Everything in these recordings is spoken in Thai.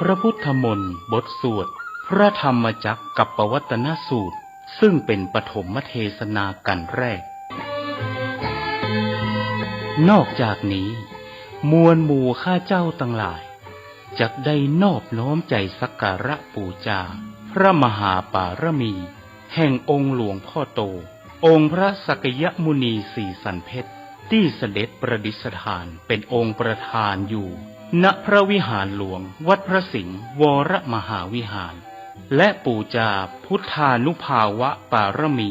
พระพุทธมนต์บทสวดพระธรรมจักรกัปปวัตตนสูตรซึ่งเป็นปฐมเทศนากันแรกนอกจากนี้มวลหมู่ข้าเจ้าทั้งหลายจักได้นอบน้อมใจสักการะบูชาพระมหาปารมีแห่งองค์หลวงพ่อโตองค์พระสักยมุนีสีสันเพชรที่เสด็จประดิษฐานเป็นองค์ประธานอยู่ณพระวิหารหลวงวัดพระสิงห์วรมหาวิหารและปูชาพุทธานุภาวะปารมี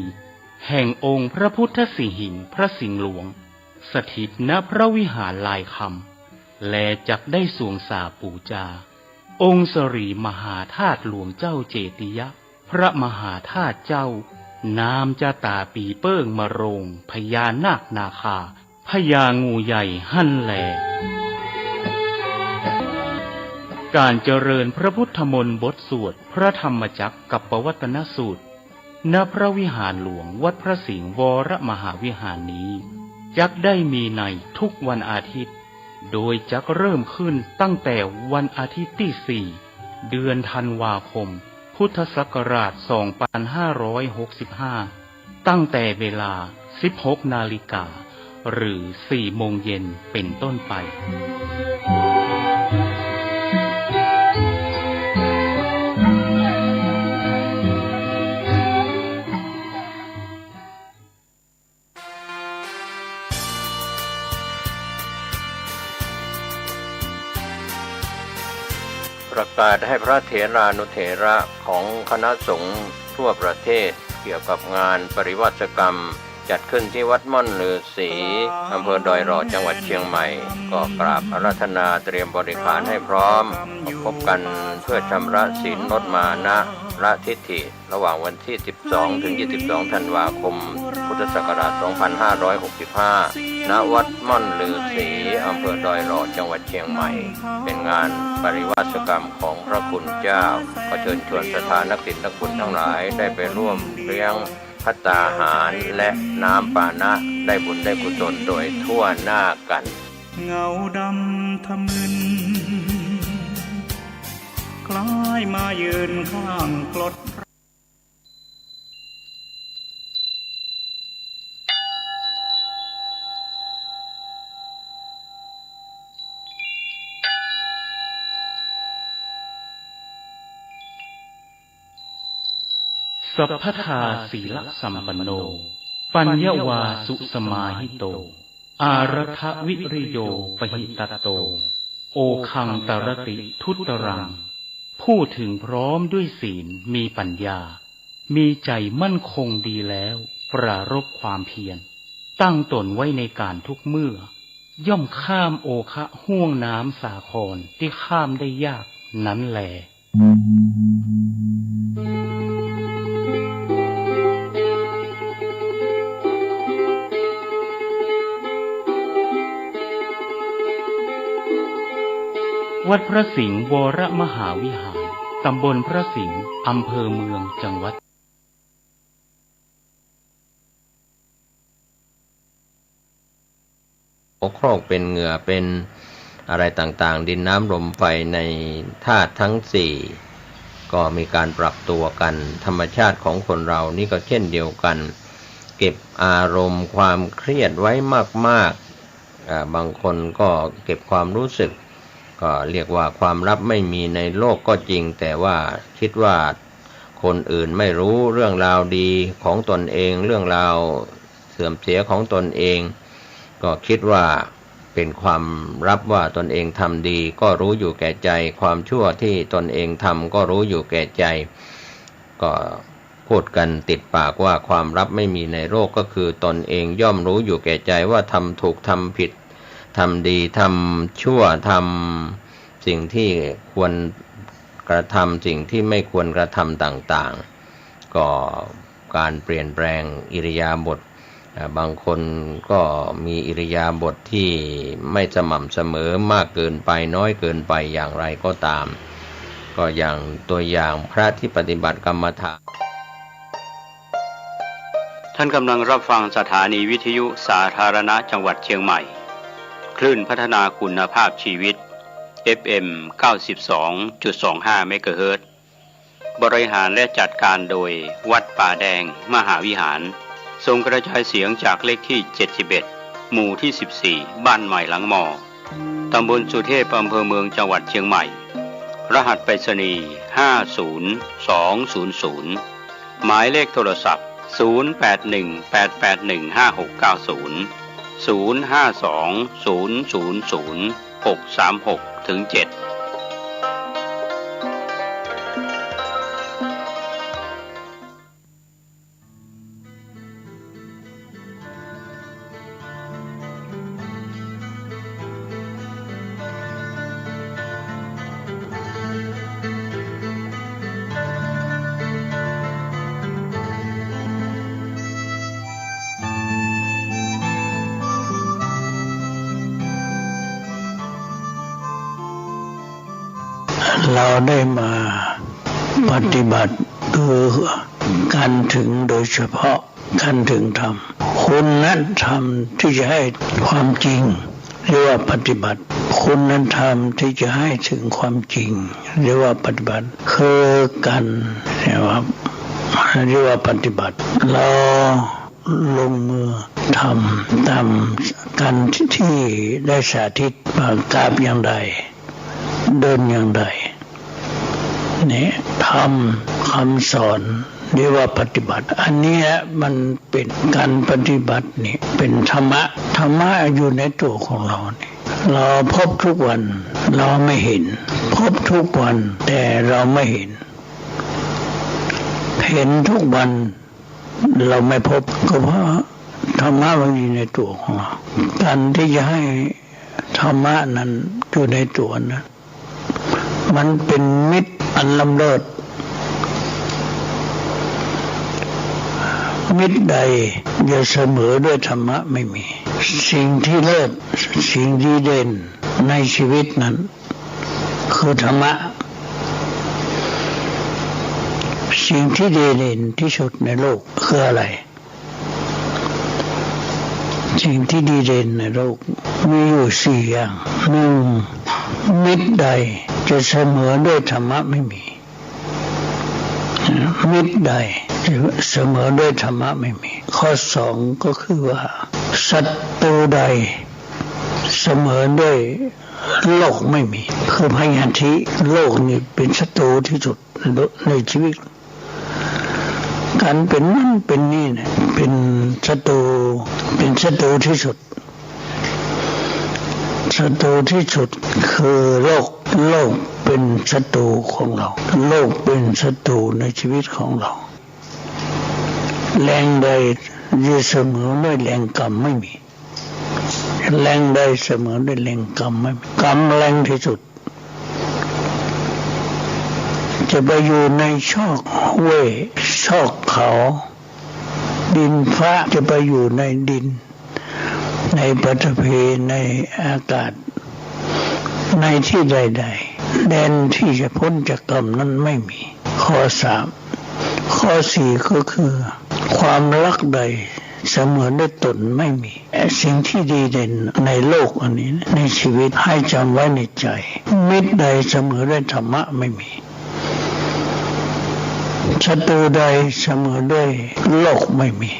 แห่งองค์พระพุทธสิหิงค์พระสิงห์หลวงสถิตณพระวิหารลายคำและจักได้สวงสาปูชาองค์สรีมหาธาตุหลวงเจ้าเจติยะพระมหาธาตุเจ้านามจะตาปีเปิ้งมะโรงพญานาคนาคาพญางูใหญ่หั่นแลการเจริญพระพุทธมนต์บทสวดพระธรรมจักรกัปปวัตตนสูตรณพระวิหารหลวงวัดพระสิงห์วรมหาวิหารนี้จักได้มีในทุกวันอาทิตย์โดยจักเริ่มขึ้นตั้งแต่วันอาทิตย์ที่4เดือนธันวาคมพุทธศักราช2565ตั้งแต่เวลา 16 นาฬิกาหรือ 4 โมงเย็นเป็นต้นไปประกาศให้พระเถรานุเถระของคณะสงฆ์ทั่วประเทศเกี่ยวกับงานปริวาสกรรมจัดขึ้นที่วัดม่อนฤาษีอำเภอดอยหล่อจังหวัดเชียงใหม่ก็กราบอาราธนาเตรียมบริขารให้พร้อมพบกันเพื่อชำระศีลลดมานะละทิฏฐิระหว่างวันที่12ถึง22ธันวาคมพุทธศักราช2565ณวัดม่อนฤาษีอำเภอดอยหล่อจังหวัดเชียงใหม่เป็นงานปริวาสกรรมของพระคุณเจ้าขอเชิญชวนศรัทธานักศิลป์นักบุญทั้งหลายได้ไปร่วมเลี้ยงภัตตาหารและน้ำปานะได้บุญได้กุศลโดยทั่วหน้ากันเงาดำทำมึนคล้ายมายืนข้างกลดสัพพทาศีลสัมปันโนปัญญวาสุสมาหิโตอารัฐวิริโยปหิตโตโอคังตรติทุตรังพูดถึงพร้อมด้วยศีลมีปัญญามีใจมั่นคงดีแล้วปรารภความเพียรตั้งตนไว้ในการทุกเมื่อย่อมข้ามโอคะห่วงน้ำสาครที่ข้ามได้ยากนั้นแลวัดพระสิงห์วรมหาวิหารตำบลพระสิงห์อำเภอเมืองจังหวัดโครกเป็นเหงื่อเป็นอะไรต่างๆดินน้ำลมไฟในธาตุทั้งสี่ก็มีการปรับตัวกันธรรมชาติของคนเรานี่ก็เช่นเดียวกันเก็บอารมณ์ความเครียดไว้มากๆบางคนก็เก็บความรู้สึกก็เรียกว่าความลับไม่มีในโลกก็จริงแต่ว่าคิดว่าคนอื่นไม่รู้เรื่องราวดีของตนเองเรื่องราวเสื่อมเสียของตนเองก็คิดว่าเป็นความลับว่าตนเองทำดีก็รู้อยู่แก่ใจความชั่วที่ตนเองทำก็รู้อยู่แก่ใจก็พูดกันติดปากว่าความลับไม่มีในโลกก็คือตนเองย่อมรู้อยู่แก่ใจว่าทำถูกทำผิดทำดีทำชั่วทำสิ่งที่ควรกระทำสิ่งที่ไม่ควรกระทำต่างๆก็การเปลี่ยนแปลงอิริยาบถบางคนก็มีอิริยาบถที่ไม่สม่ำเสมอมากเกินไปน้อยเกินไปอย่างไรก็ตามก็อย่างตัวอย่างพระที่ปฏิบัติกรรมฐานท่านกำลังรับฟังสถานีวิทยุสาธารณะจังหวัดเชียงใหม่คลื่นพัฒนาคุณภาพชีวิต FM 92.25 เมกะเฮิรตซ์บริหารและจัดการโดยวัดป่าแดงมหาวิหารทรงกระจายเสียงจากเลขที่71หมู่ที่14บ้านใหม่หลังมอตำบลสุเทพอำเภอเมืองจังหวัดเชียงใหม่รหัสไปรษณีย์50200หมายเลขโทรศัพท์08188185900520000636-7เราได้มาปฏิบัติคือการถึงโดยเฉพาะการถึงธรรมคุณธรรมที่จะให้ความจริงเรียกว่าปฏิบัติคุณธรรมที่จะให้ถึงความจริงเรียกว่าปฏิบัติคือการเรียกว่าปฏิบัติเราลงมือทำตามการที่ได้สาธิตว่ากราบอย่างใดเดินอย่างใดนี่ทำคำสอนเรียกว่าปฏิบัติอันนี้มันเป็นการปฏิบัตินี่เป็นธรรมะอยู่ในตัวของเรานี่เราพบทุกวันเราไม่เห็นพบทุกวันแต่เราไม่เห็นทุกวันเราไม่พบก็เพราะธรรมะมันอยู่ในตัวของเราการที่จะให้ธรรมะนั้นอยู่ในตัวนั้นมันเป็นมิตรอันล้ำเลิศมิตรใดจะเสมอด้วยธรรมะไม่มีสิ่งที่เลิศสิ่งที่เด่นในชีวิตนั้นคือธรรมะสิ่งที่เด่นที่สุดในโลกคืออะไรสิ่งที่ดีเด่นในโลกมีอยู่4อย่าง1มิตรใดจะเสมอด้วยธรรมะไม่มีมิตรใดจะเสมอด้วยธรรมะไม่มีข้อ2ก็คือว่าศัตรูใดเสมอด้วยโลกไม่มีคือพยาธิโลกนี่เป็นศัตรูที่สุดในชีวิตการเป็นนั่นเป็นนี่เนี่ยเป็นศัตรูที่สุดศัตรูที่สุดคือโลกเป็นศัตรูของเราโลกเป็นศัตรูในชีวิตของเราแรงใดจะเสมอด้วยแรงกรรมไม่มีแรงใดเสมอด้วยแรงกรรมไม่มีกรรมแรงที่สุดจะไปอยู่ในชอกเว่ยชอกเขาดินฟ้าจะไปอยู่ในดินในปฐพีในอากาศในที่ใดๆแดนที่จะพ้นจากกรรมนั้นไม่มีข้อ3ข้อ4ก็คือความรักใดเสมอด้วยตนไม่มีสิ่งที่ดีเด่นในโลกอันนี้ในชีวิตให้จำไว้ในใจมิตรใดเสมอด้วยธรรมะไม่มีศัตรูใดเสมอด้วยโลกไม่มี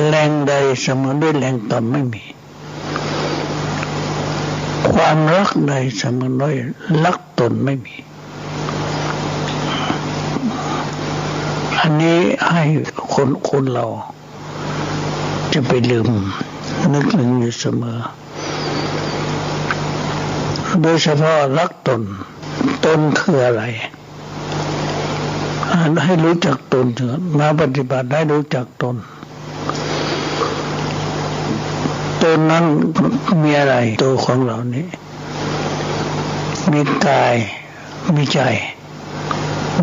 แรงใดเสมอด้วยแรงกรรมไม่มีความรักใดเสมอด้วยรักตนไม่มีอันนี้ให้คนเราจะไปลืมนึกถึงอยู่เสมอโดยเฉพาะรักตนคืออะไรให้รู้จักตนเถอะมาปฏิบัติให้รู้จักตนนั้นมีอะไรตัวของเรานี้มีกายมีใจ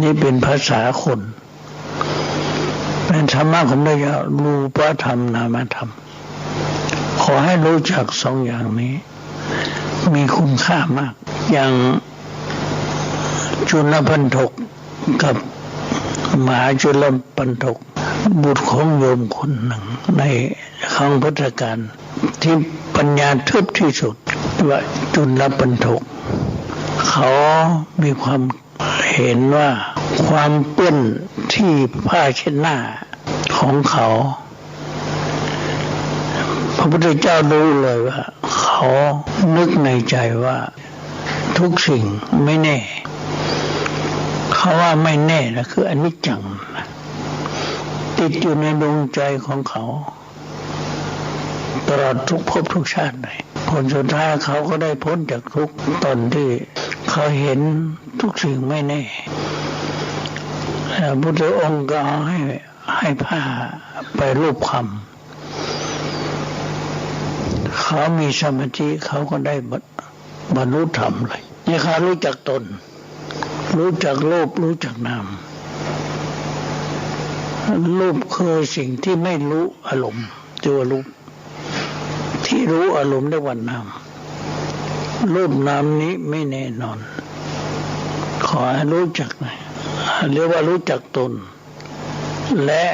นี่เป็นภาษาคนเป็นธรรมะของพระเจ้ารูปธรรมนามธรรมขอให้รู้จัก2อย่างนี้มีคุณค่ามากอย่างจุลปันถกกับมหาจุลปันถกบุตรของโยมคนหนึ่งในครั้งพุทธกาลที่ปัญญาทึบที่สุดว่าจุลปันถก เขามีความเห็นว่าความเปื้อนที่ผ้าเช็ดหน้าของเขาพระพุทธเจ้ารู้เลยว่าเขานึกในใจว่าทุกสิ่งไม่แน่เขาว่าไม่แน่นะคืออนิจจังติดอยู่ในดวงใจของเขาตลอดทุกภพทุกชาติเลยผลสุดท้ายเขาก็ได้พ้นจากทุกข์ตอนที่เขาเห็นทุกสิ่งไม่แน่พระพุทธองค์ก็เอาให้ผ้าไปรูปคำเขามีสมาธิเขาก็ได้บรรลุธรรมเลยนี่เขารู้จักตนรู้จักรูปรู้จักนามรูปคือสิ่งที่ไม่รู้อารมณ์ตัวรูปที่รู้อารมณ์ได้วันนามรูปนามนี้ไม่แน่นอนขอให้รู้จักนะเรียกว่ารู้จักตนและ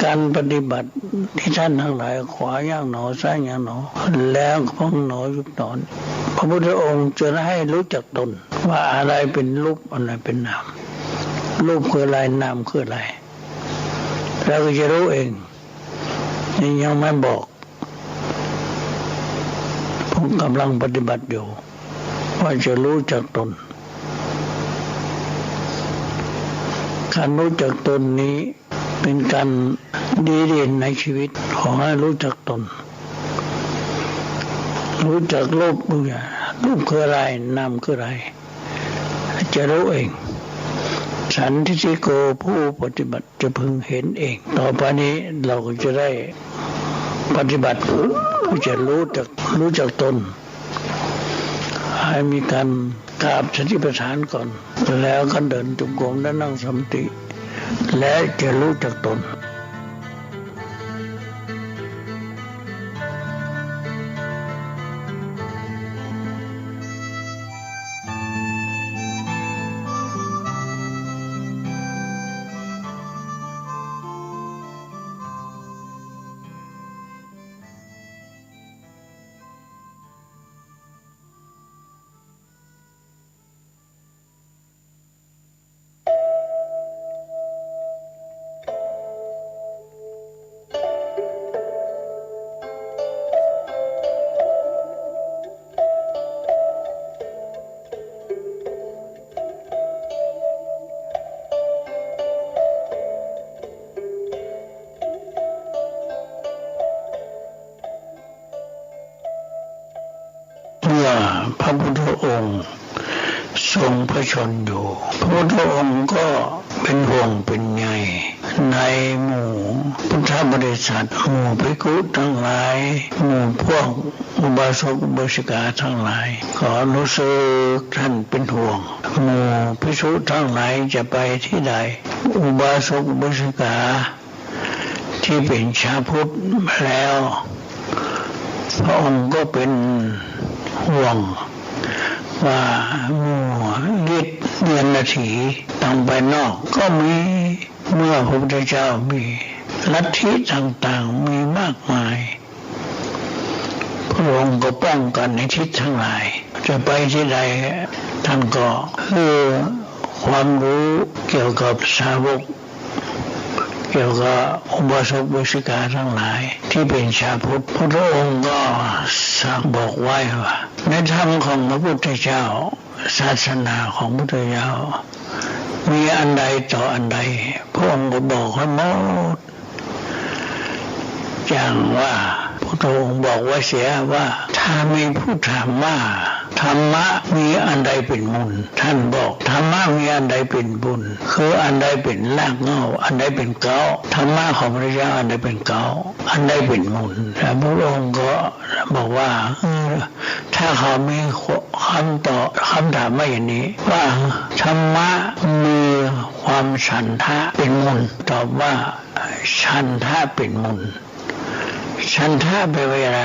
การปฏิบัติที่ท่านทั้งหลายขวาย่างหนอซ้ายย่างหนอแล้วพองหนอยุบหนอนพระพุทธองค์จะให้รู้จักตนว่าอะไรเป็นรูปอะไรเป็นนามรูปคืออะไรนามคืออะไรเราก็จะรู้เองนี่ยังไม่บอกผมกำลังปฏิบัติอยู่ว่าจะรู้จักตนการรู้จักตนนี้เป็นการดีเด่นในชีวิตขอให้รู้จักตนรู้จักรูปรูปคืออะไรนามคืออะไรจะรู้เองสันทิฏฐิโกผู้ปฏิบัติจะพึงเห็นเองต่อไปนี้เราก็จะได้ปฏิบัติเพื่อจะรู้จักตนให้มีการกราบสติปัฏฐานก่อนแล้วก็เดินจงกรมและนั่งสมาธิและจะรู้จักตนพระพุทธองค์ทรงพระชนอยู่พระพุทธองค์ก็เป็นห่วงเป็นใยในหมู่พุทธบริษัทหมู่ภิกขุทั้งหลายหมู่พวกอุบาสกอุบาสิกาทั้งหลายขอรู้สึกท่านเป็นห่วงหมู่ภิกษุทั้งหลายจะไปที่ใดอุบาสกอุบาสิกาที่เป็นชาวพุทธแล้วพระองค์ก็เป็นห่วงว่าหมู่ฤทธิ์เดือนนาทีต่างไปนอกก็มีเมื่อพระพุทธเจ้ามีลัทธิต่างๆมีมากมายพระองค์ก็ป้องกันในทิศทั้งหลายจะไปที่ใดท่านก็คือความรู้เกี่ยวกับสาวกเกี่ยวกับอุบาสกอุบาสิกาทั้งหลายที่เป็นชาวพุทธพระองค์ก็สั่งบอกไว้ว่าในธรรมของพระพุทธเจ้าศาสนาของพระพุทธเจ้ามีอันใดต่ออันใดพระองค์ก็บอกให้หมดอย่างว่าพระองค์บอกไว้เสียว่าถ้ามีผู้ถามว่าธรรมะมีอันใดเป็นมูลท่านบอกธรรมะมีอันใดเป็นบุญคืออันใดเป็นรากเหง้าอันใดเป็นเกล้าธรรมะของพระเจ้าอันใดเป็นเกล้าอันใดเป็นมูลแต่พระองค์ก็บอกว่าถ้าเขามีคำถามมาอย่างนี้ว่าธรรมะมีความฉันทะเป็นมูลตอบว่าฉันทะเป็นมูลฉันทะแปลว่าอะไร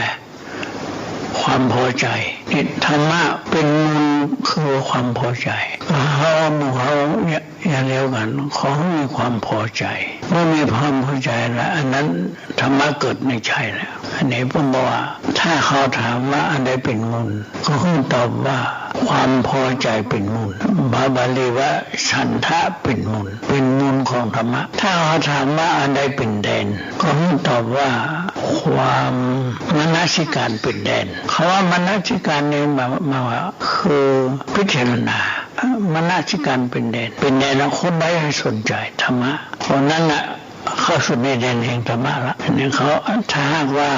ความพอใจนี่ธรรมะเป็นมูลคือความพอใจเขาหมู่เขาอย่างเดียวกัน กันขอให้มีความพอใจเมื่อมีความพอใจแล้วอันนั้นธรรมะเกิดในใจแล้วอันนี้ผมบอกว่าถ้าเขาถามว่าอันใดเป็นมูลก็คงตอบว่าความพอใจเป็นมูลบาลีว่าฉันทะเป็นมูลของธรรมะถ้าเขาถามว่าอันใดเป็นแดนก็คงตอบว่าความมนสิการเป็นแดนเขาว่ามนสิการนี่มาว่าคือพิจารณามนสิการเป็นแดนแล้วคนใดให้สนใจธรรมะคนนั้นน่ะเข้าสู่ในแดนแห่งธรรมะละนี่เขาถ้าหากว่า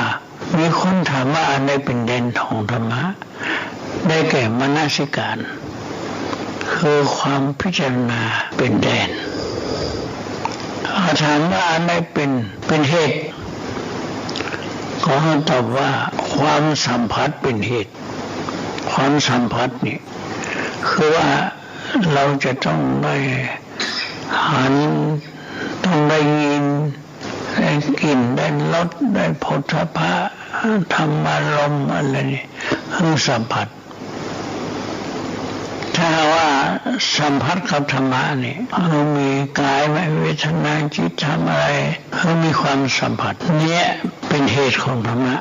มีคนถามว่าอันใดเป็นแดนของธรรมะได้แก่มนสิการคือความพิจารณาเป็นแดนถามว่าอันใดเป็นเหตุขอให้ตอบว่าความสัมผัสเป็นเหตุความสัมผัสนี่คือว่าเราจะต้องได้หันต้องได้ยินได้กลิ่นได้รสได้โผฏฐัพพะธรรมารมณ์อะไรนี่คือสัมผัสถ้าว่าสัมผัสกับธรรมะนี่เรามีกายเวทนาจิตธรรมอะไรเรามีความสัมผัสเนี่ยเป็นเหตุของธรรมะ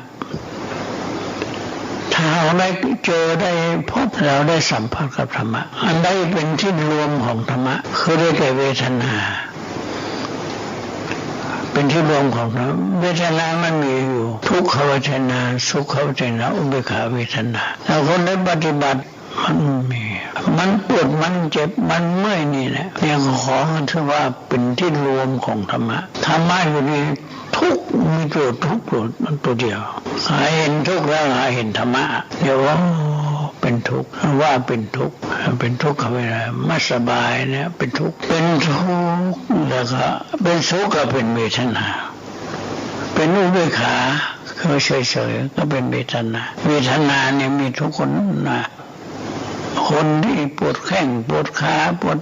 ถ้าเราได้เจอได้พบเราได้สัมผัสกับธรรมะอันใดเป็นที่รวมของธรรมะคือได้แก่เวทนาเป็นที่รวมของธรรมะเวทนามันมีอยู่ทุกขเวทนาสุขเวทนาอุเบกขาเวทนาแล้วคนได้ปฏิบัติมันปวดมันเจ็บมันเมื่อยนี่แหละเนี่ยขอให้ถือว่าเป็นที่รวมของธรรมะธรรมะอยู่นี่ทุกมีตัวทุกตัวเดียวหาเห็นทุกแล้วหาเห็นธรรมะเดี๋ยวว่าเป็นทุกข์ว่าเป็นทุกข์เขาไม่ได้ไม่สบายเนี่ยเป็นทุกข์แล้วก็เป็นสุขก็เป็นเวทนาเป็นอุเบกขาคือเฉยๆก็เป็นเวทนาเนี่ยมีทุกคนนะคนที่ปวดแข้งปวดขาปวด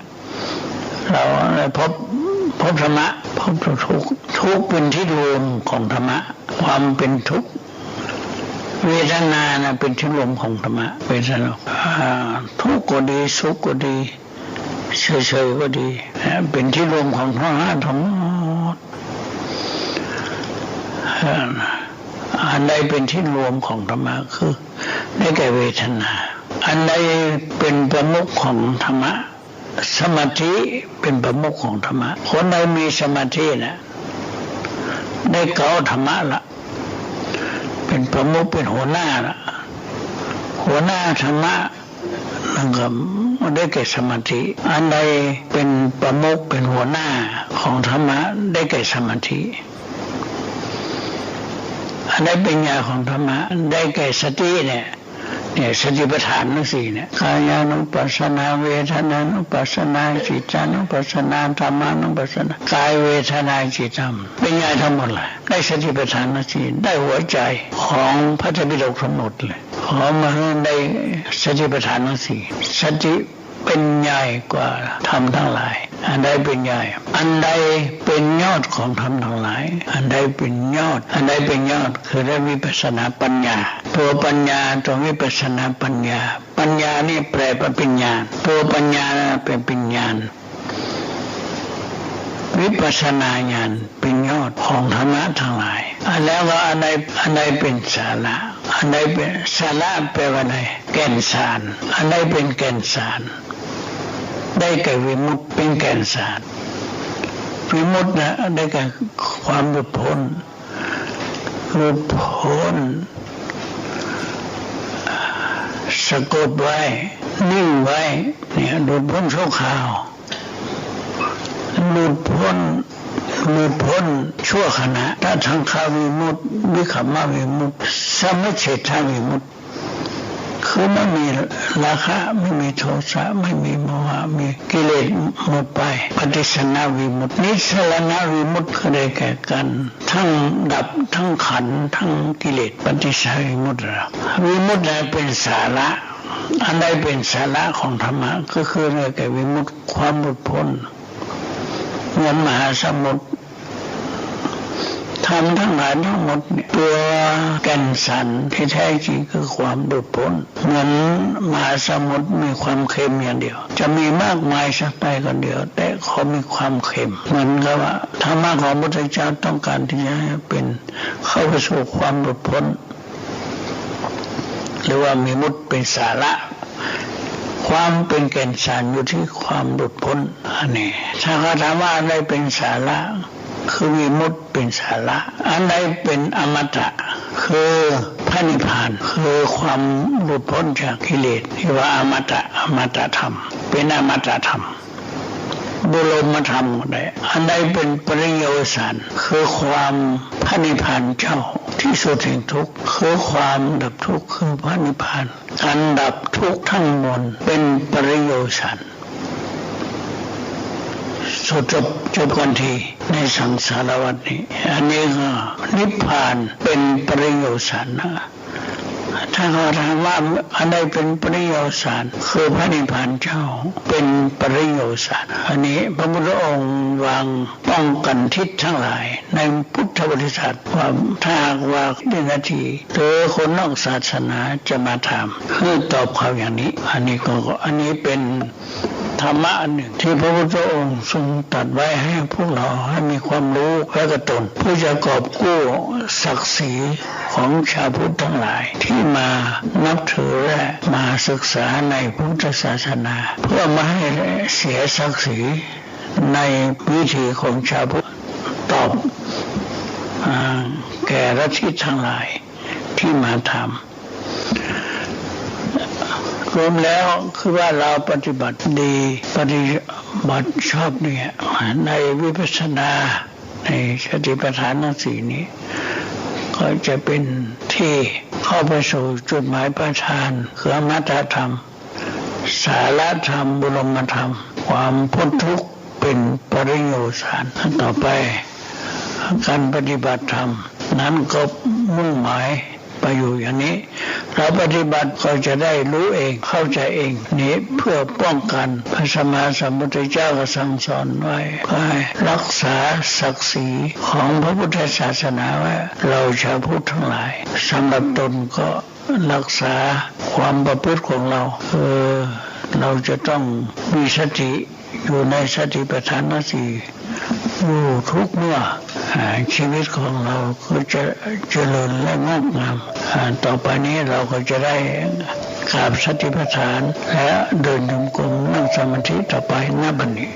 เราพบธรรมะพบทุกข์เป็นที่รวมของธรรมะความเป็นทุกข์เวทนานะเป็นที่รวมของธรรมะเวทนาทุกข์ก็ดีสุขก็ดีเฉยๆก็ดีเป็นที่รวมของธรรมะทั้งหมดอันใดเป็นที่รวมของธรรมะคือได้แก่เวทนาอันใดเป็นประมุขของธรรมะสมาธิเป็นประมุขของธรรมะคนใดมีสมาธินะได้เก่าธรรมะละเป็นประมุขเป็นหัวหน้าละหัวหน้าธรรมะนั่นก็ได้แก่สมาธิอันใดเป็นประมุขเป็นหัวหน้าของธรรมะได้แก่สมาธิอันใดเป็นญาของธรรมะได้แก่สติเนี่ยสติปัฏฐานทั้งสี่เนี่ยกายานุปัสสนาเวทนานุปัสสนาจิตานุปัสสนาธรรมานุปัสสนากายเวทนาจิตธรรมเป็นญาทั้งหมดเลยได้สติปัฏฐานทั้งสี่ได้หัวใจของพระไตรปิฎกทั้งหมดเลยขอมาได้สติปัฏฐานทั้งสี่สติเป็นใหญ่กว่าธรรมทั้งหลายอันใดเป็นใหญ่อันใดเป็นยอดของธรรมทั้งหลายอันใดเป็นยอดคือได้วิปัสสนาปัญญาตัวปัญญาตัววิปัสสนาปัญญานี่แปลว่าปัญญาตัวปัญญาเป็นปัญญาวิปัสสนาญาณเป็นยอดของธรรมะทั้งหลายแล้วก็อันใดเป็นสาระอันใดเป็นสาระแปลว่าอะไรแก่นสารอันใดเป็นแก่นสารได้แก่วิมุตติเป็นแก่นสารวิมุตตินะได้แก่ความหลุดพ้นสะกดไว้นิ่งไว้เนี่ยหลุดพ้นชั่วคราวหลุดพ้นชั่วขณะถ้าทางคาวิมุตติวิคัมมวิมุตติสมัชเฉทวิมุตติคือไม่มีราคะไม่มีโทสะไม่มีโมหะมีกิเลสหมดไปปฏิสนาวิมุตตินิสรณวิมุตติก็ได้แก่กันทั้งดับทั้งขันทั้งกิเลสปฏิสนาวิมุตติวิมุตติเป็นสาระอันใดเป็นสาระของธรรมะก็คือเรื่องแก่วิมุตติความหลุดพ้นเหมือนมหาสมุทร ธรรมทั้งหลายทั้งหมดเนี่ยตัวแก่นสารที่แท้จริงคือความหลุดพ้นเหมือนมหาสมุทรมีความเค็มอย่างเดียวจะมีมากมายสักใดก็เดียวแต่เขามีความเค็มเหมือนกับว่าธรรมะของพระพุทธเจ้าต้องการที่จะให้เป็นเข้าไปสู่ความหลุดพ้นหรือว่ามีมุตเป็นสาระความเป็นแก่นสารอยู่ที่ความหลุดพ้นอันนี้ถ้าเขาถามว่าอะไรเป็นสาระคือวิมุตติเป็นสาระอันใดเป็นอมตะคือพระนิพพานคือความหลุดพ้นจากกิเลสที่ว่าอมตะธรรมเป็นอมตะธรรมบุรมธรรมได้อันใดเป็นปริโยสารคือความพระนิพพานเจ้าที่สุดแห่งทุกข์คือความดับทุกข์คือพระนิพพานการดับทุกข์ทั้งมวลเป็นปริโยสารสุดจบกันทีในสังสารวัฏนี้อันนี้ก็นิพพานเป็นปริโยสารนะถ้าเขาถามว่าอันใดเป็นปริโยสารคือพระนิพพานเจ้าเป็นปริโยสารอันนี้พระพุทธองค์วางป้องกันทิศทั้งหลายในพุทธบริษัทว่าถ้าหากว่าวินาทีหรือคนนอกศาสนาจะมาถามคือตอบเขาอย่างนี้อันนี้เป็นธรรมะอันหนึ่งที่พระพุทธองค์ทรงตรัสไว้ให้พวกเราให้มีความรู้และกระตุ้นเพื่อจะกอบกู้ศักดิ์ศรีของชาวพุทธทั้งหลายที่มานับถือและมาศึกษาในพุทธศาสนาเพื่อไม่ให้เสียศักดิ์ศรีในวิถีของชาวพุทธตอบแก่ลัทธิทั้งหลายที่มาทำรวมแล้วคือว่าเราปฏิบัติดีปฏิบัติชอบเนี่ยในวิปัสสนาในสติปัฏฐานทั้งสี่นี้ก็จะเป็นที่เข้าไปสู่จุดหมายปลายทางคืออมตะธรรมสาระธรรมบรมธรรมความพ้นทุกข์เป็นปริโยสารต่อไปการปฏิบัติธรรมนั้นก็มุ่งหมายไปอยู่อย่างนี้เราปฏิบัติก็จะได้รู้เองเข้าใจเองนี้เพื่อป้องกันพระสัมมาสัมพุทธเจ้าก็สั่งสอนไว้ให้รักษาศักดิ์ศรีของพระพุทธศาสนาไว้เราชาวพุทธทั้งหลายสำหรับตนก็รักษาความประพฤติของเราเราจะต้องมีสติอยู่ในสติปัฏฐานสี่อยู่ทุกเมื่อชีวิตของเราก็จะเจริญและงอกงามต่อไปนี้เราก็จะได้กราบสติปัฏฐานและเดินจงกรมนั่งสมาธิต่อไปณบัดนี้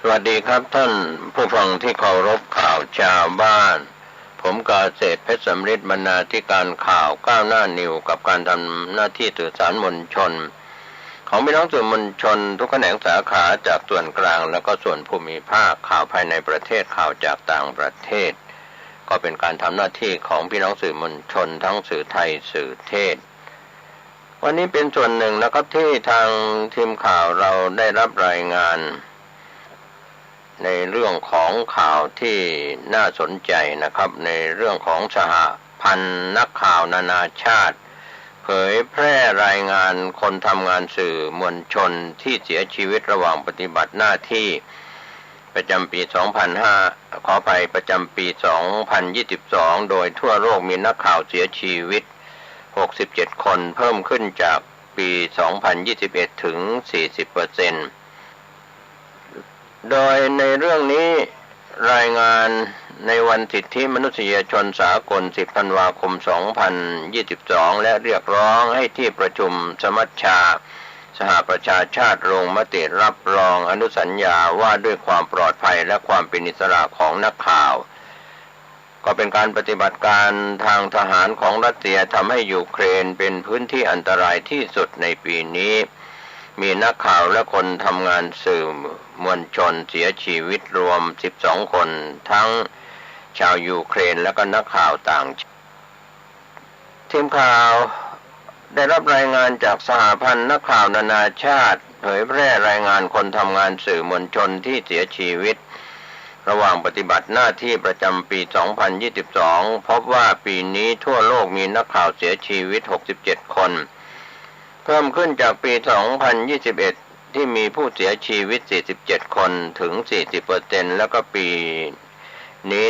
สวัสดีครับท่านผู้ฟังที่เคารพข่าวชาวบ้านผมกาเศรษฐ์เพชรสำริดบรรณาธิการข่าวก้าวหน้านิวกับการทำหน้าที่สื่อสารมวลชนของพี่น้องสื่อมวลชนทุกแขนงสาขาจากส่วนกลางและก็ส่วนภูมิภาคข่าวภายในประเทศข่าวจากต่างประเทศก็เป็นการทำหน้าที่ของพี่น้องสื่อมวลชนทั้งสื่อไทยสื่อเทศวันนี้เป็นส่วนหนึ่งนะครับที่ทางทีมข่าวเราได้รับรายงานในเรื่องของข่าวที่น่าสนใจนะครับในเรื่องของสหพันธ์นักข่าวนานาชาติเผยแพร่รายงานคนทำงานสื่อมวลชนที่เสียชีวิตระหว่างปฏิบัติหน้าที่ประจำปี ประจำปี 2022 โดยทั่วโลกมีนักข่าวเสียชีวิต67คนเพิ่มขึ้นจากปี 2021 ถึง 40%โดยในเรื่องนี้รายงานในวันสิทธิมนุษยชนสากล 10 ธันวาคม 2022 และเรียกร้องให้ที่ประชุมสมัชชาสหประชาชาติลงมติรับรองอนุสัญญาว่าด้วยความปลอดภัยและความเป็นอิสระของนักข่าวก็เป็นการปฏิบัติการทางทหารของรัสเซียทำให้ยูเครนเป็นพื้นที่อันตรายที่สุดในปีนี้มีนักข่าวและคนทำงานสื่อมวลชนเสียชีวิตรวม12คนทั้งชาวยูเครนและก็นักข่าวต่างทีมข่าวได้รับรายงานจากสหพันธ์นักข่าวนานาชาติเผยแพร่รายงานคนทำงานสื่อมวลชนที่เสียชีวิต ระหว่างปฏิบัติหน้าที่ประจำปี 2022 พบว่าปีนี้ทั่วโลกมีนักข่าวเสียชีวิต 67 คนเพิ่มขึ้นจากปี 2021 ที่มีผู้เสียชีวิต 47 คนถึง 40% แล้วก็ปีนี้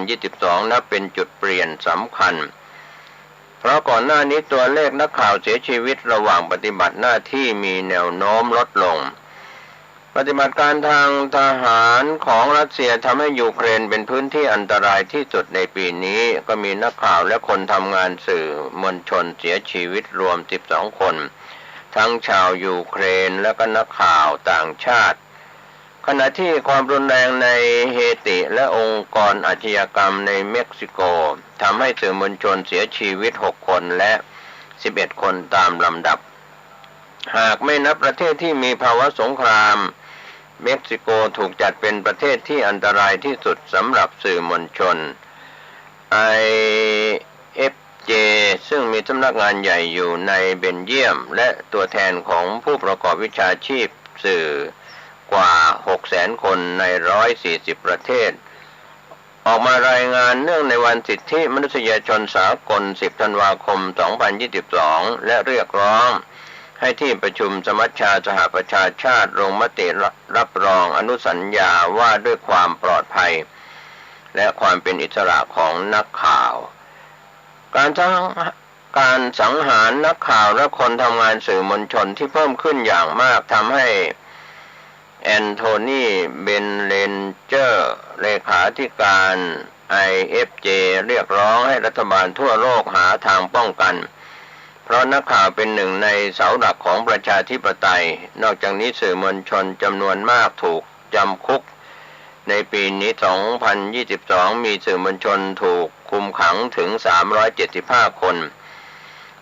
2022 นับเป็นจุดเปลี่ยนสำคัญเพราะก่อนหน้านี้ตัวเลขนักข่าวเสียชีวิตระหว่างปฏิบัติหน้าที่มีแนวโน้มลดลงปฏิบัติการทางทหารของรัสเซียทำให้ยูเครนเป็นพื้นที่อันตรายที่สุดในปีนี้ก็มีนักข่าวและคนทำงานสื่อมวลชนเสียชีวิตรวม 12 คนทั้งชาวยูเครนและก็นักข่าวต่างชาติขณะที่ความรุนแรงในเฮติและองค์กรอาชญากรรมในเม็กซิโกทำให้สื่อมวลชนเสียชีวิต 6 คนและ 11 คนตามลำดับหากไม่นับประเทศที่มีภาวะสงครามเม็กซิโกถูกจัดเป็นประเทศที่อันตรายที่สุดสำหรับสื่อมวลชน IFJ ซึ่งมีสำนักงานใหญ่อยู่ในเบลเยียมและตัวแทนของผู้ประกอบวิชาชีพสื่อกว่า 600,000 คนใน140 ประเทศออกมารายงานเนื่องในวันสิทธิมนุษยชนสากล 10 ธันวาคม 2022 และเรียกร้องให้ที่ประชุมสมัชชาสหประชาชาติลงมติรับรองอนุสัญญาว่าด้วยความปลอดภัยและความเป็นอิสระของนักข่าวการสังหารนักข่าวและคนทำงานสื่อมวลชนที่เพิ่มขึ้นอย่างมากทำให้แอนโทนีเบนเลนเจอร์เลขาธิการ IFJ เรียกร้องให้รัฐบาลทั่วโลกหาทางป้องกันเพราะนักข่าวเป็นหนึ่งในเสาหลักของประชาธิปไตยนอกจากนี้สื่อมวลชนจำนวนมากถูกจำคุกในปีนี้ 2022 มีสื่อมวลชนถูกคุมขังถึง 375 คน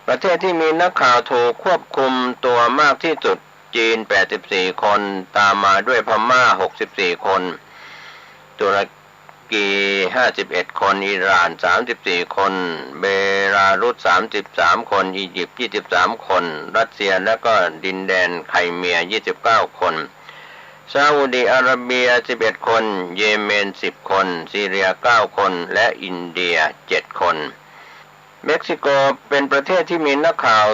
ประเทศที่มีนักข่าวถูกควบคุมตัวมากที่สุดจีน 84 คนตามมาด้วยพม่า 64 คนตุรกี51 คนอิหร่าน34 คนเบลารุส33 คนอียิปต์23 คนรัสเซียและก็ดินแดนไครเมีย29 คนซาอุดิอาระเบีย11 คนเยเมน10 คนซีเรีย9 คนและอินเดีย7 คนเม็กซิโกเป็นประเทศที่มีนักข่าว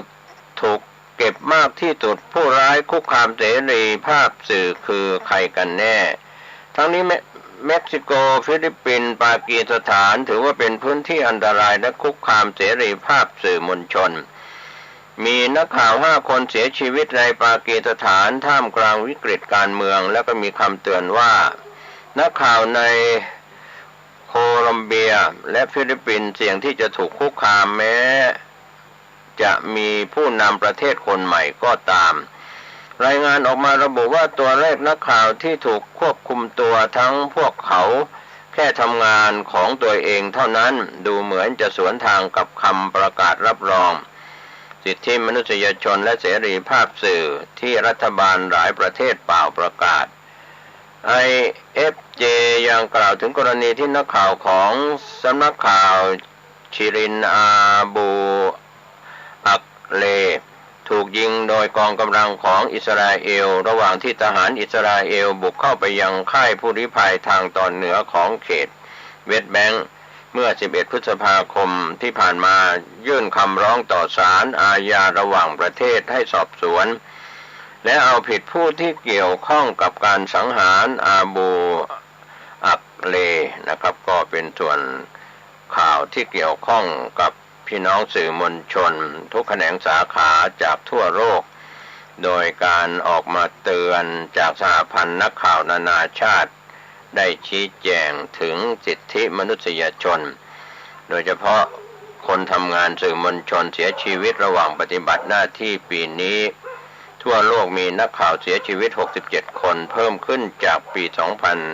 ถูกเก็บมากที่สุดผู้ร้ายคุกคามเสรีภาพสื่อคือใครกันแน่ทั้งนี้เม็กซิโกฟิลิปปินส์ปากีสถานถือว่าเป็นพื้นที่อันตรายและคุกคามเสรีภาพสื่อมวลชนมีนักข่าว5 คนเสียชีวิตในปากีสถานท่ามกลางวิกฤตการเมืองแล้วก็มีคำเตือนว่านักข่าวในโคลอมเบียและฟิลิปปินส์เสี่ยงที่จะถูกคุกคามแม้จะมีผู้นำประเทศคนใหม่ก็ตามรายงานออกมาระบุว่าตัวเลขนักข่าวที่ถูกควบคุมตัวทั้งพวกเขาแค่ทำงานของตัวเองเท่านั้นดูเหมือนจะสวนทางกับคำประกาศรับรองสิทธิมนุษยชนและเสรีภาพสื่อที่รัฐบาลหลายประเทศเปล่าประกาศ IFJ ยังกล่าวถึงกรณีที่นักข่าวของสำนักข่าวชิรินอาบูอักเลถูกยิงโดยกองกำลังของอิสราเอลระหว่างที่ทหารอิสราเอลบุกเข้าไปยังค่ายผู้ลี้ภัยทางตอนเหนือของเขตเวสต์แบงค์เมื่อ 11 พฤษภาคมที่ผ่านมายื่นคำร้องต่อศาลอาญาระหว่างประเทศให้สอบสวนและเอาผิดผู้ที่เกี่ยวข้องกับการสังหารอาบูอักเลนะครับก็เป็นส่วนข่าวที่เกี่ยวข้องกับพี่น้องสื่อมวลชนทุกแขนงสาขาจากทั่วโลกโดยการออกมาเตือนจากสหพันธ์นักข่าวนานาชาติได้ชี้แจงถึงสิทธิมนุษยชนโดยเฉพาะคนทำงานสื่อมวลชนเสียชีวิตระหว่างปฏิบัติหน้าที่ปีนี้ทั่วโลกมีนักข่าวเสียชีวิต67 คนเพิ่มขึ้นจากปี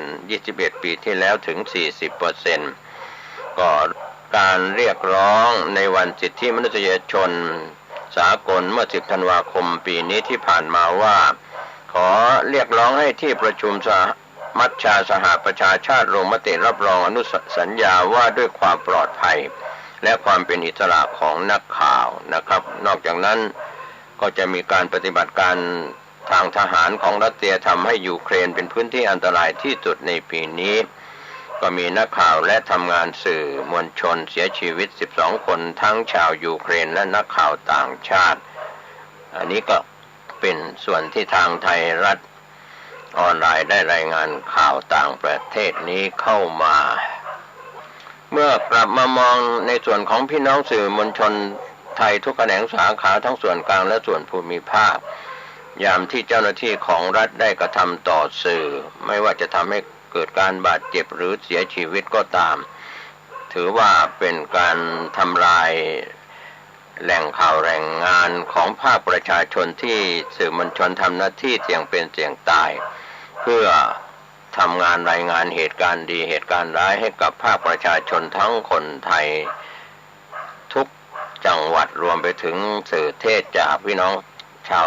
2021 ปีที่แล้วถึง 40% ก็การเรียกร้องในวันสิทธิมนุษยชนสากลเมื่อ 10 ธันวาคมปีนี้ที่ผ่านมาว่าขอเรียกร้องให้ที่ประชุมสมัชชาสหประชาชาติลงมติรับรองอนุสัญญาว่าด้วยความปลอดภัยและความเป็นอิสระของนักข่าวนะครับนอกจากนั้นก็จะมีการปฏิบัติการทางทหารของรัสเซียทำให้ยูเครนเป็นพื้นที่อันตรายที่สุดในปีนี้ ก็มีนักข่าวและทำงานสื่อมวลชนเสียชีวิต12คนทั้งชาวยูเครนและนักข่าวต่างชาติอันนี้ก็เป็นส่วนที่ทางไทยรัฐออนไลน์ได้รายงานข่าวต่างประเทศนี้เข้ามาเมื่อกลับมามองในส่วนของพี่น้องสื่อมวลชนไทยทุกแขนงสาขาทั้งส่วนกลางและส่วนภูมิภาคยามที่เจ้าหน้าที่ของรัฐได้กระทำต่อสื่อไม่ว่าจะทำให้เกิดการบาดเจ็บหรือเสียชีวิตก็ตามถือว่าเป็นการทำลายแหล่งข่าวแรงงานของภาคประชาชนที่สื่อมวลชนทำหน้าที่เสี่ยงเป็นเสี่ยงตายเพื่อทำงานรายงานเหตุการณ์ดีเหตุการณ์ร้ายให้กับภาคประชาชนทั้งคนไทยทุกจังหวัดรวมไปถึงสื่อเทศจากพี่น้องชาว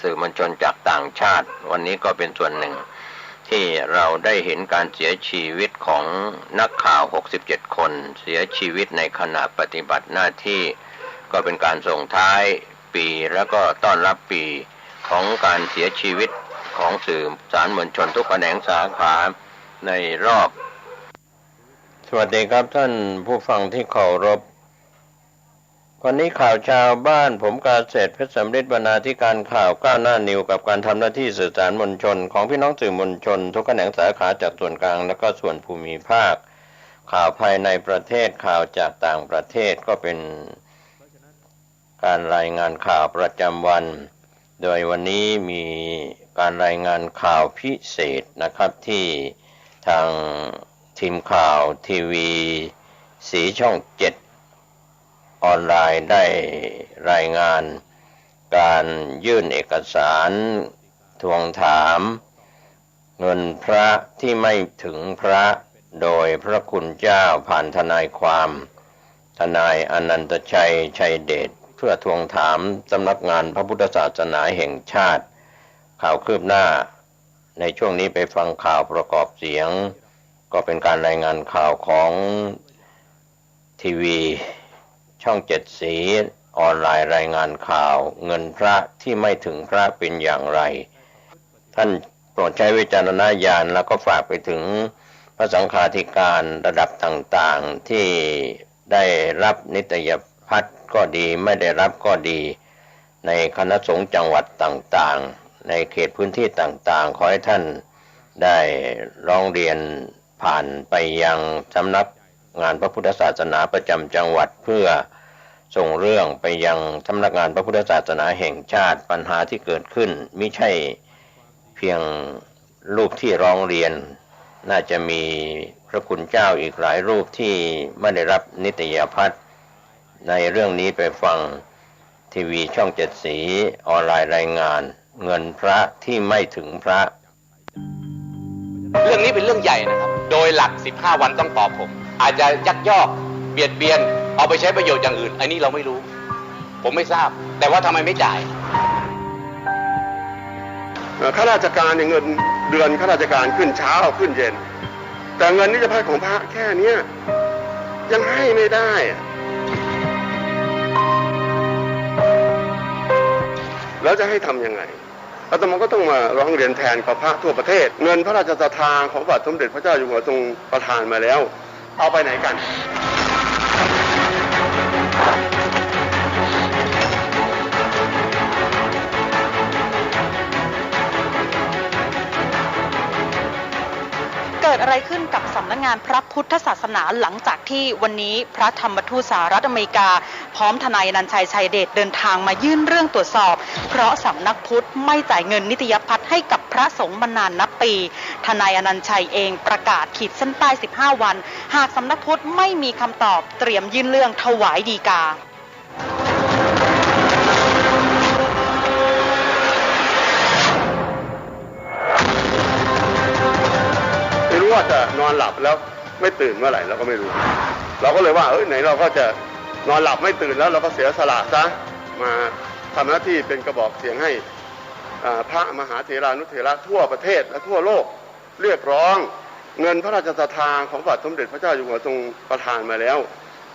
สื่อมวลชนจากต่างชาติวันนี้ก็เป็นส่วนหนึ่งที่เราได้เห็นการเสียชีวิตของนักข่าว67คนเสียชีวิตในขณะปฏิบัติหน้าที่ก็เป็นการส่งท้ายปีแล้วก็ต้อนรับปีของการเสียชีวิตของสื่อสารมวลชนทุกแขนงสาขาในรอบสวัสดีครับท่านผู้ฟังที่เคารพวันนี้ข่าวชาวบ้านผมกาเศรษฐ์เพชรสำริดบรรณาธิการข่าวก้าวหน้านิวกับการทำหน้าที่สื่อสารมวลชนของพี่น้องสื่อมวลชนทุกแขนงสาขาจากส่วนกลางและก็ส่วนภูมิภาคข่าวภายในประเทศข่าวจากต่างประเทศก็เป็นการรายงานข่าวประจำวันโดยวันนี้มีการรายงานข่าวพิเศษนะครับที่ทางทีมข่าวทีวีสีช่อง7ออนไลน์ได้รายงานการยื่นเอกสารทวงถามเงินพระที่ไม่ถึงพระโดยพระคุณเจ้าผ่านทนายความทนายอนันตชัยชัยเดชเพื่อทวงถามสำนักงานพระพุทธศาสนาแห่งชาติข่าวคืบหน้าในช่วงนี้ไปฟังข่าวประกอบเสียงก็เป็นการรายงานข่าวของทีวีช่อง7สีออนไลน์รายงานข่าวเงินพระที่ไม่ถึงพระเป็นอย่างไรท่านโปรดใช้วิจารณญาณแล้วก็ฝากไปถึงพระสังฆาธิการระดับต่างๆที่ได้รับนิตยพัฒน์ก็ดีไม่ได้รับก็ดีในคณะสงฆ์จังหวัดต่างๆในเขตพื้นที่ต่างๆขอให้ท่านได้ร้องเรียนผ่านไปยังสำนักงานพระพุทธศาสนาประจำจังหวัดเพื่อส่งเรื่องไปยังสำนักงานพระพุทธศาสนาแห่งชาติปัญหาที่เกิดขึ้นไม่ใช่เพียงรูปที่ร้องเรียนน่าจะมีพระคุณเจ้าอีกหลายรูปที่ไม่ได้รับนิตยพัฒน์ในเรื่องนี้ไปฟังทีวีช่อง7สีออนไลน์รายงานเงินพระที่ไม่ถึงพระเรื่องนี้เป็นเรื่องใหญ่นะครับโดยหลัก15วันต้องตอบผมอาจจะยักยอกเบียดเบียนเอาไปใช้ประโยชน์อย่างอื่นอันนี้เราไม่รู้ผมไม่ทราบแต่ว่าทำไมไม่จ่ายข้าราชการเนี่ยเงินเดือนข้าราชการขึ้นเช้าขึ้นเย็นแต่เงินนิจภัยของพระแค่เนี้ยยังให้ไม่ได้แล้วจะให้ทำยังไงอาตมาก็ต้องมาร้องเรียนแทนกับพระทั่วประเทศเงินพระราชทานของพระบาทสมเด็จพระเจ้าอยู่หัวทรงประทานมาแล้วเอาไปไหนกันเกิดอะไรขึ้นกับสำนักงานพระพุทธศาสนาหลังจากที่วันนี้พระธรรมทูตสหรัฐอเมริกาพร้อมทนายอนันต์ชัยชัยเดชเดินทางมายื่นเรื่องตรวจสอบเพราะสำนักพุทธไม่จ่ายเงินนิตยพัฒน์ให้กับพระสงฆ์มานานนับปีทนายอนันต์ชัยเองประกาศขีดเส้นใต้15วันหากสำนักพุทธไม่มีคำตอบเตรียมยื่นเรื่องถวายฎีกาว่าจะนอนหลับแล้วไม่ตื่นเมื่อไหร่เราก็ไม่รู้เราก็เลยว่าไหนเราก็จะนอนหลับไม่ตื่นแล้วเราก็เสียสละซะมาทำหน้าที่เป็นกระบอกเสียงให้พระมหาเถรานุเถระทั่วประเทศและทั่วโลกเรียกร้องเงินพระราชทานของพระบาทสมเด็จพระเจ้าอยู่หัวทรงประทานมาแล้ว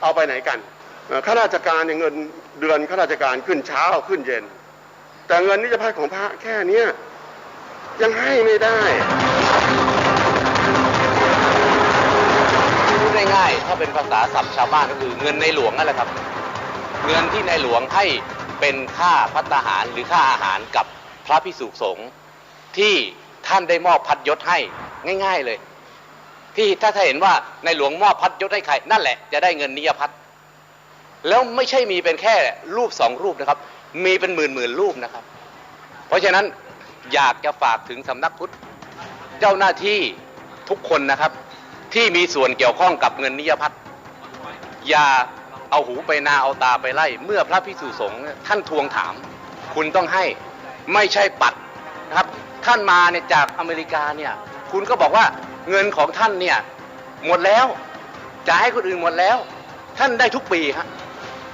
เอาไปไหนกันข้าราชการเนี่ยเงินเดือนข้าราชการขึ้นเช้าขึ้นเย็นแต่เงินนิจภัยของพระแค่เนี้ยยังให้ไม่ได้ ง่ายๆถ้าเป็นภาษาศัพท์ชาวบ้านก็คือเงินในหลวงนั่นแหละครับเงินที่ในหลวงให้เป็นค่าภัตตาหารหรือค่าอาหารกับพระภิกษุสงฆ์ที่ท่านได้มอบพัดยศให้ง่ายๆเลยที่ถ้าเห็นว่าในหลวงมอบพัดยศให้ใครนั่นแหละจะได้เงินนิยพัฒน์แล้วไม่ใช่มีเป็นแค่รูป2รูปนะครับมีเป็นหมื่นรูปนะครับเพราะฉะนั้นอยากจะฝากถึงสำนักพุทธเจ้าหน้าที่ทุกคนนะครับที่มีส่วนเกี่ยวข้องกับเงินนิยพัฒน์อย่าเอาหูไปนาเอาตาไปไล่เมื่อพระภิกษุสงฆ์ท่านทวงถามคุณต้องให้ไม่ใช่ปัดนะครับท่านมาเนี่ยจากอเมริกาเนี่ยคุณก็บอกว่าเงินของท่านเนี่ยหมดแล้วจะให้คนอื่นหมดแล้วท่านได้ทุกปีฮะ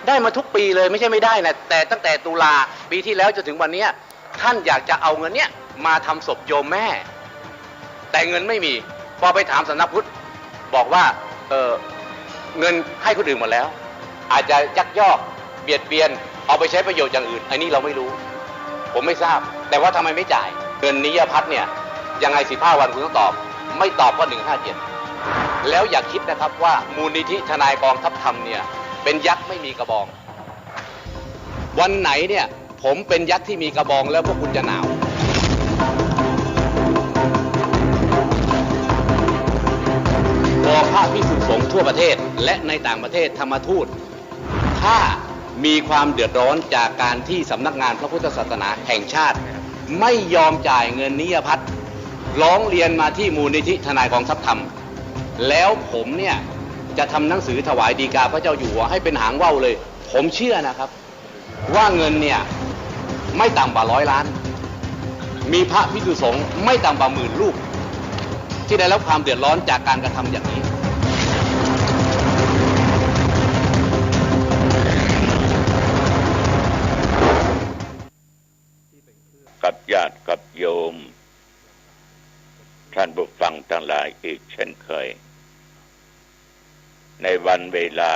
ได้มาทุกปีเลยไม่ใช่ไม่ได้นะแต่ตั้งแต่ตุลาปีที่แล้วจนถึงวันนี้ท่านอยากจะเอาเงินเนี้ยมาทำศพโยมแม่แต่เงินไม่มีพอไปถามสำนักพุทธบอกว่าเงินให้คนอื่นหมดแล้วอาจจะยักยอกเบียดเบียนเอาไปใช้ประโยชน์อย่างอื่นอันนี้เราไม่รู้ผมไม่ทราบแต่ว่าทำไมไม่จ่ายเงินนิยพัฒน์เนี่ยยังไง15 วันคุณต้องตอบไม่ตอบก็157แล้วอย่าคิดนะครับว่ามูลนิธิทนายกองทัพธรรมเนี่ยเป็นยักษ์ไม่มีกระบองวันไหนเนี่ยผมเป็นยักษ์ที่มีกระบองแล้วพวกคุณจะหนาวพระภิกษุสงฆ์ทั่วประเทศและในต่างประเทศธรรมทูตถ้ามีความเดือดร้อนจากการที่สำนักงานพระพุทธศาสนาแห่งชาติไม่ยอมจ่ายเงินนิยพัฒน์ร้องเรียนมาที่มูลนิธิทนายกองทัพธรรมแล้วผมเนี่ยจะทำหนังสือถวายฎีกาพระเจ้าอยู่หัวให้เป็นหางว่าวเลยผมเชื่อนะครับว่าเงินเนี่ยไม่ต่ำกว่า100 ล้านมีพระภิกษุสงฆ์ไม่ต่ำกว่า10,000 รูปที่ได้รับความเดือดร้อนจากการกระทำอย่างนี้กับญาติกับโยมท่านผู้ฟังทั้งหลายอีกเช่นเคยในวันเวลา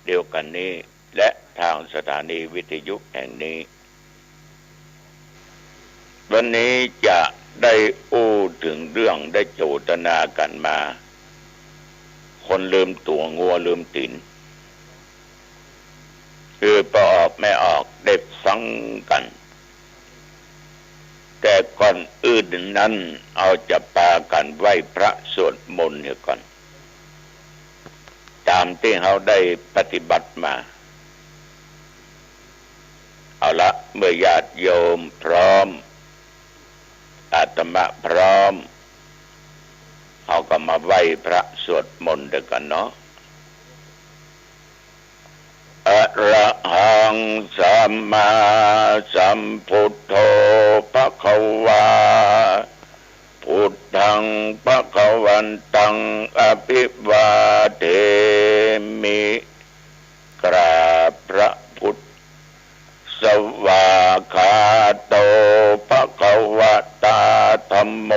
เดียวกันนี้และทางสถานีวิทยุแห่งนี้วันนี้จะได้อู้ถึงเรื่องได้โจทนากันมาคนลืมตัวงัวลืมตีนคือพอออกไม่ออกได้ฟังกันแต่ก่อนอื่นนั้นเอาจะปากันไหว้พระสวดมนต์เนี่ยก่อนตามที่เขาได้ปฏิบัติมาเอาละเมื่อญาติโยมพร้อมอาตมาพร้อมเขาก็มาไหว้พระสวดมนต์ด้วยกันเนาะอะระหังสัมมาสัมพุทโธภควาพุทธังภควันตังอภิวาเทมิกราบพระพุทธสวากขาโตภควตาธัมโม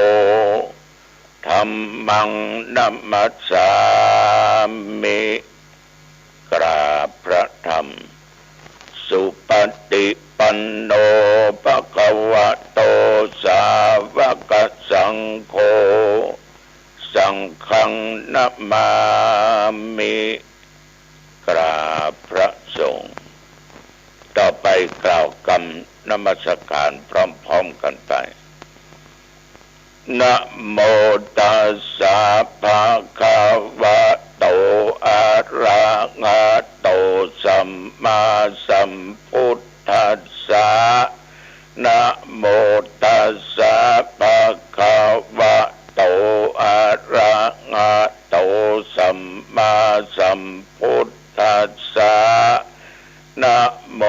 ธัมมังนัมมัสสามิกราบพระธรรมสุปฏิปันโนภควโตสาวกสังโฆสังฆังนัมมามิกราบพระสงฆ์ต่อไปกล่าวคำนมัสการพร้อมๆกันไปนะโมตัสสะภะคะวะโตอะระหะโตสัมมาสัมพุทธัสสะนะโมตัสสะภะคะวะโตอะระหะโตสัมมาสัมพุทธัสสะนะโม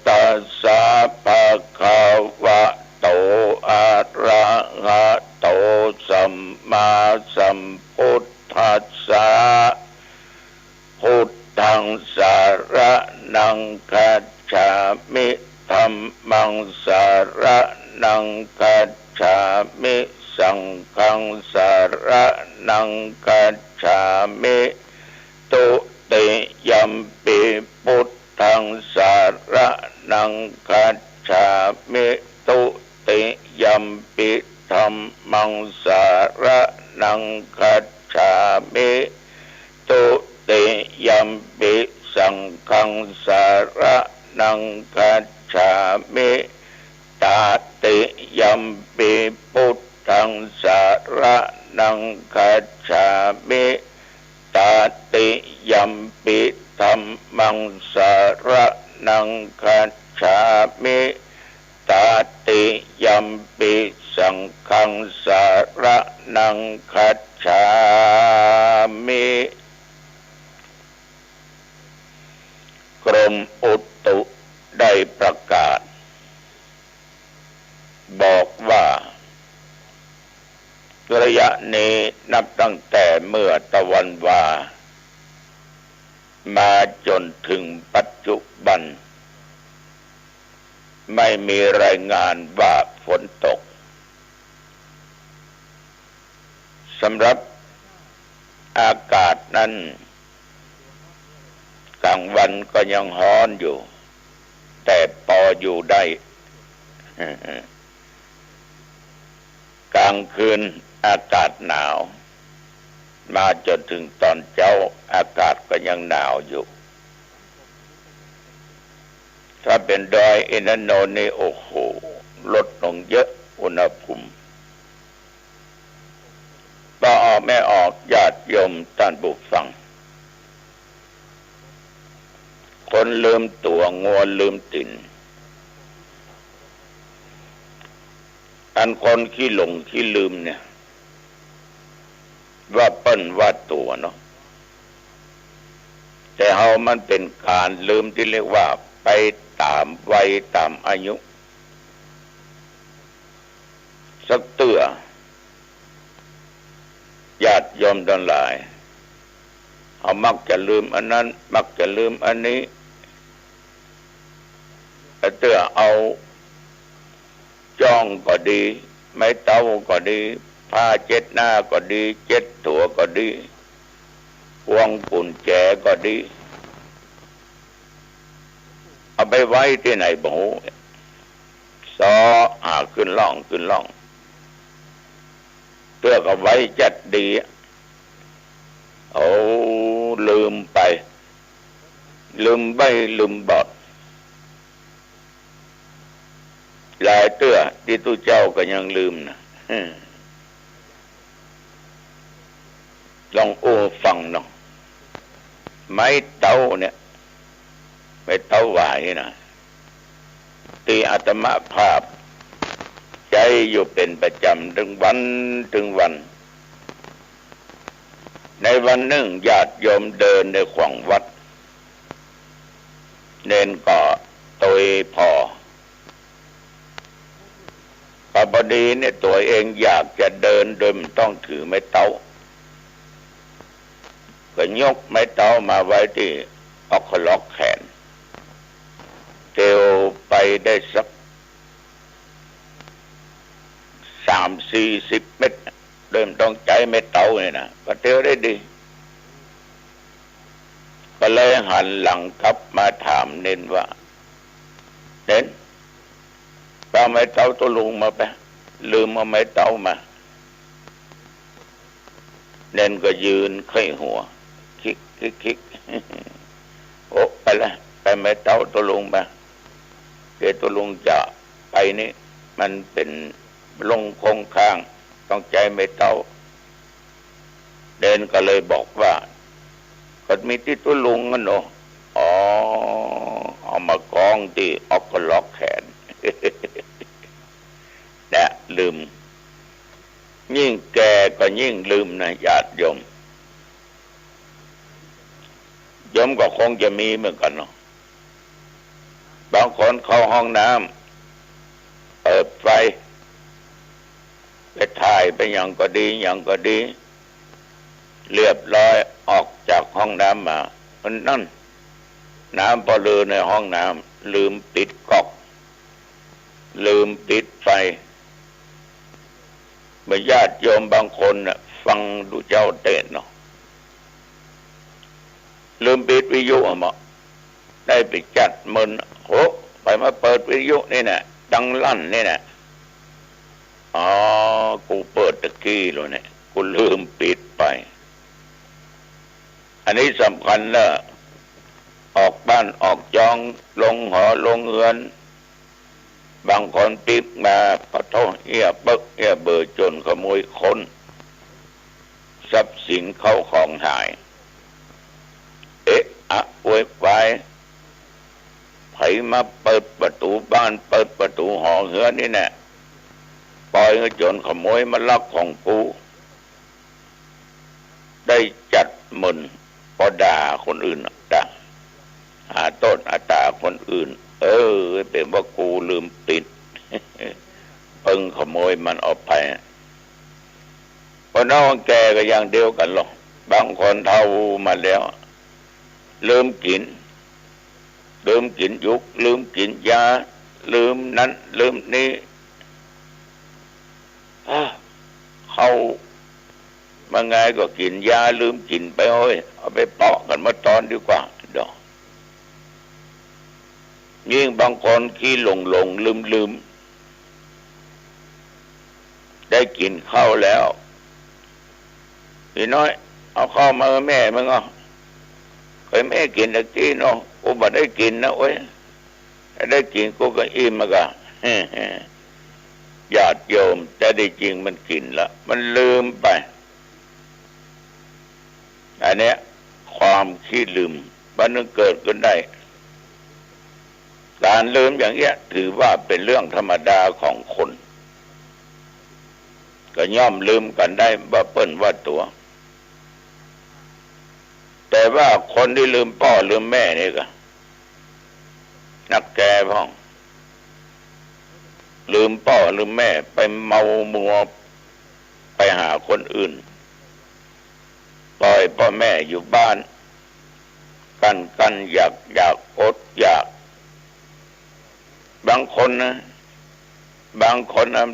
ตัสสะภะคะวะโตอะระหะโตสัมมาสัมพุทธัสสะพุทธังสารนังคัจฉามิธัมมังสารนังคัจฉามิสังฆังสารนังคัจฉามิตุติยัมปิพุทธังสารนังคัจฉามิตุติยัมปิธัมมังสารนังคัจฉามิ ยัมปิสังฆังสารนังคัจฉามิตติยัมปิพุทธังสารนังคัจฉามิตติยัมปิธัมมังสารนังคัจฉามิตติยัมปิสังฆังสารนังคัจฉามิกรมอุตุได้ประกาศบอกว่าระยะนี้นับตั้งแต่เมื่อตะวันวามาจนถึงปัจจุบันไม่มีรายงานว่าฝนตกสำหรับอากาศนั้นกลางวันก็ยังร้อนอยู่แต่พออยู่ได้ กลางคืนอากาศหนาวมาจนถึงตอนเช้าอากาศก็ยังหนาวอยู่ถ้าเป็นดอยอินทนนท์นี่โอ้โหลดลงเยอะอุณหภูมิก็ออกไม่ออกญาติโยมท่านผู้ฟังคนลืมตัวงัวลืมติ่นอันคนขี้หลงขี้ลืมเนี่ยว่าเปิ้นว่าตัวเนาะแต่เฮามันเป็นการลืมที่เรียกว่าไปตามวัยตามอายุสักเตื้อญาติโยมทั้งหลายเขามักจะลืมอันนั้นมักจะลืมอันนี้เตื้อเอาจ้องก็ดีไม้เต้าก็ดีผ้าเช็ดหน้าก็ดีเช็ดตัวก็ดีพวงกุญแจก็ดีเอาไปไว้ที่ไหนบ่ฮู้ซ้อขึ้นล่องขึ้นล่องเพื่อก็ไว้จัดดีลืมไปลืมใบลืมบอดหลายเตื้อที่ตู้เจ้าก็ยังลืมนะลองฟังเนาะไม้เต้าเนี่ยไม้เต้าหวายนะตีอาตมาภาพใจอยู่เป็นประจำถึงวันในวันหนึ่งญาติโยมเดินในขวางวัดเน้นก็โตยพอพอดีเนี่ยตัวเองอยากจะเดินโดยไม่ต้องถือไม้เต้าก็ยกไม้เต้ามาไว้ที่อกคล็อกแขนเตียวไปได้สัก30-40 เมตรเริ่มต้องใจไม้เต้าเนี่ยนะก็เตียวได้ดีก็เลยหันหลังกลับมาถามเน้นว่าเน้นไปเอาไม้เต้าตัวลุงมาไปลืมเอาไม้เต้ามาเน้นก็ยืนไขว้หัวคิกโอ้ไปละไปไม้เต้าตัวลุงมาเดี๋ยวตัวลุงจะไปนี่มันเป็นลงคงค้างต้องใจไม้เต้าเน้นก็เลยบอกว่าก็มีที่ตัวลุงกันเนาะเอามากองที่ออกก็ล็อกแขนนะลืมยิ่งแก่ก็ยิ่งลืมนะญาติโยมก็คงจะมีเหมือนกันเนาะบางคนเข้าห้องน้ำเปิดไฟไปถ่ายไปอย่างก็ดีเรียบร้อยออกจากห้องน้ำมามันนั่นน้ำพอลือในห้องน้ำลืมปิดก๊อกลืมปิดไฟเมื่อญาติโยมบางคนน่ะฟังดูเจ้าเต้นเนาะลืมปิดวิทยุมาได้ไปจัดมึนไปมาเปิดวิทยุนี่น่ะดังลั่นนี่น่ะกูเปิดตะกี้แล้วเนี่ยกูลืมปิดไป อันนี้สำคัญนะออกบ้านออกจองลงหอลงเรือนบางคนปิบมาปะท้อเอี้ยเบิกเอี้ยเบอจนขโมยค้นทรัพย์สินเข้าของหายอะอวยไปไผมาเปิดประตูบ้านเปิดประตูหอเฮือนนี่แน่ปล่อยให้โจรขโมยมาลักของกูได้จัดมึนพอด่าคนอื่นด่าหาต้นอาตาคนอื่นเป็นว่ากูลืมปิดเพิ่งขโมยมันออกไปพอน้องแกก็อย่างเดียวกันหรอกบางคนเท่ามาแล้วลืมกินยุกลืมกินยาลืมนั้นลืมนี้เขามาไงก็กินยาลืมกินไปเฮ้ยเอาไปเปาะกันมาตอนดีกว่าดอกยิ่งบางคนขี้หลงลืมได้กินข้าวแล้วพี่น้อยเอาข้าวมาแม่มึงเคยแม่กินตะกี้เนาะกูบ่ได้กินนะโอ้ยได้กินกูก็อิ่มมากะญาติโยมแต่ได้จริงมันกินละมันลืมไปอันเนี้ยความขี้ลืมมันเกิดขึ้นได้การลืมอย่างเงี้ยถือว่าเป็นเรื่องธรรมดาของคนก็ย่อมลืมกันได้ว่าเปิ้นว่าตัวแต่ว่าคนที่ลืมพ่อลืมแม่นี่ก็นักแก่พ้องลืมพ่อลืมแม่ไปเมามัวไปหาคนอื่นปล่อยพ่อแม่อยู่บ้านกันอยากอดอยากบางคนนะ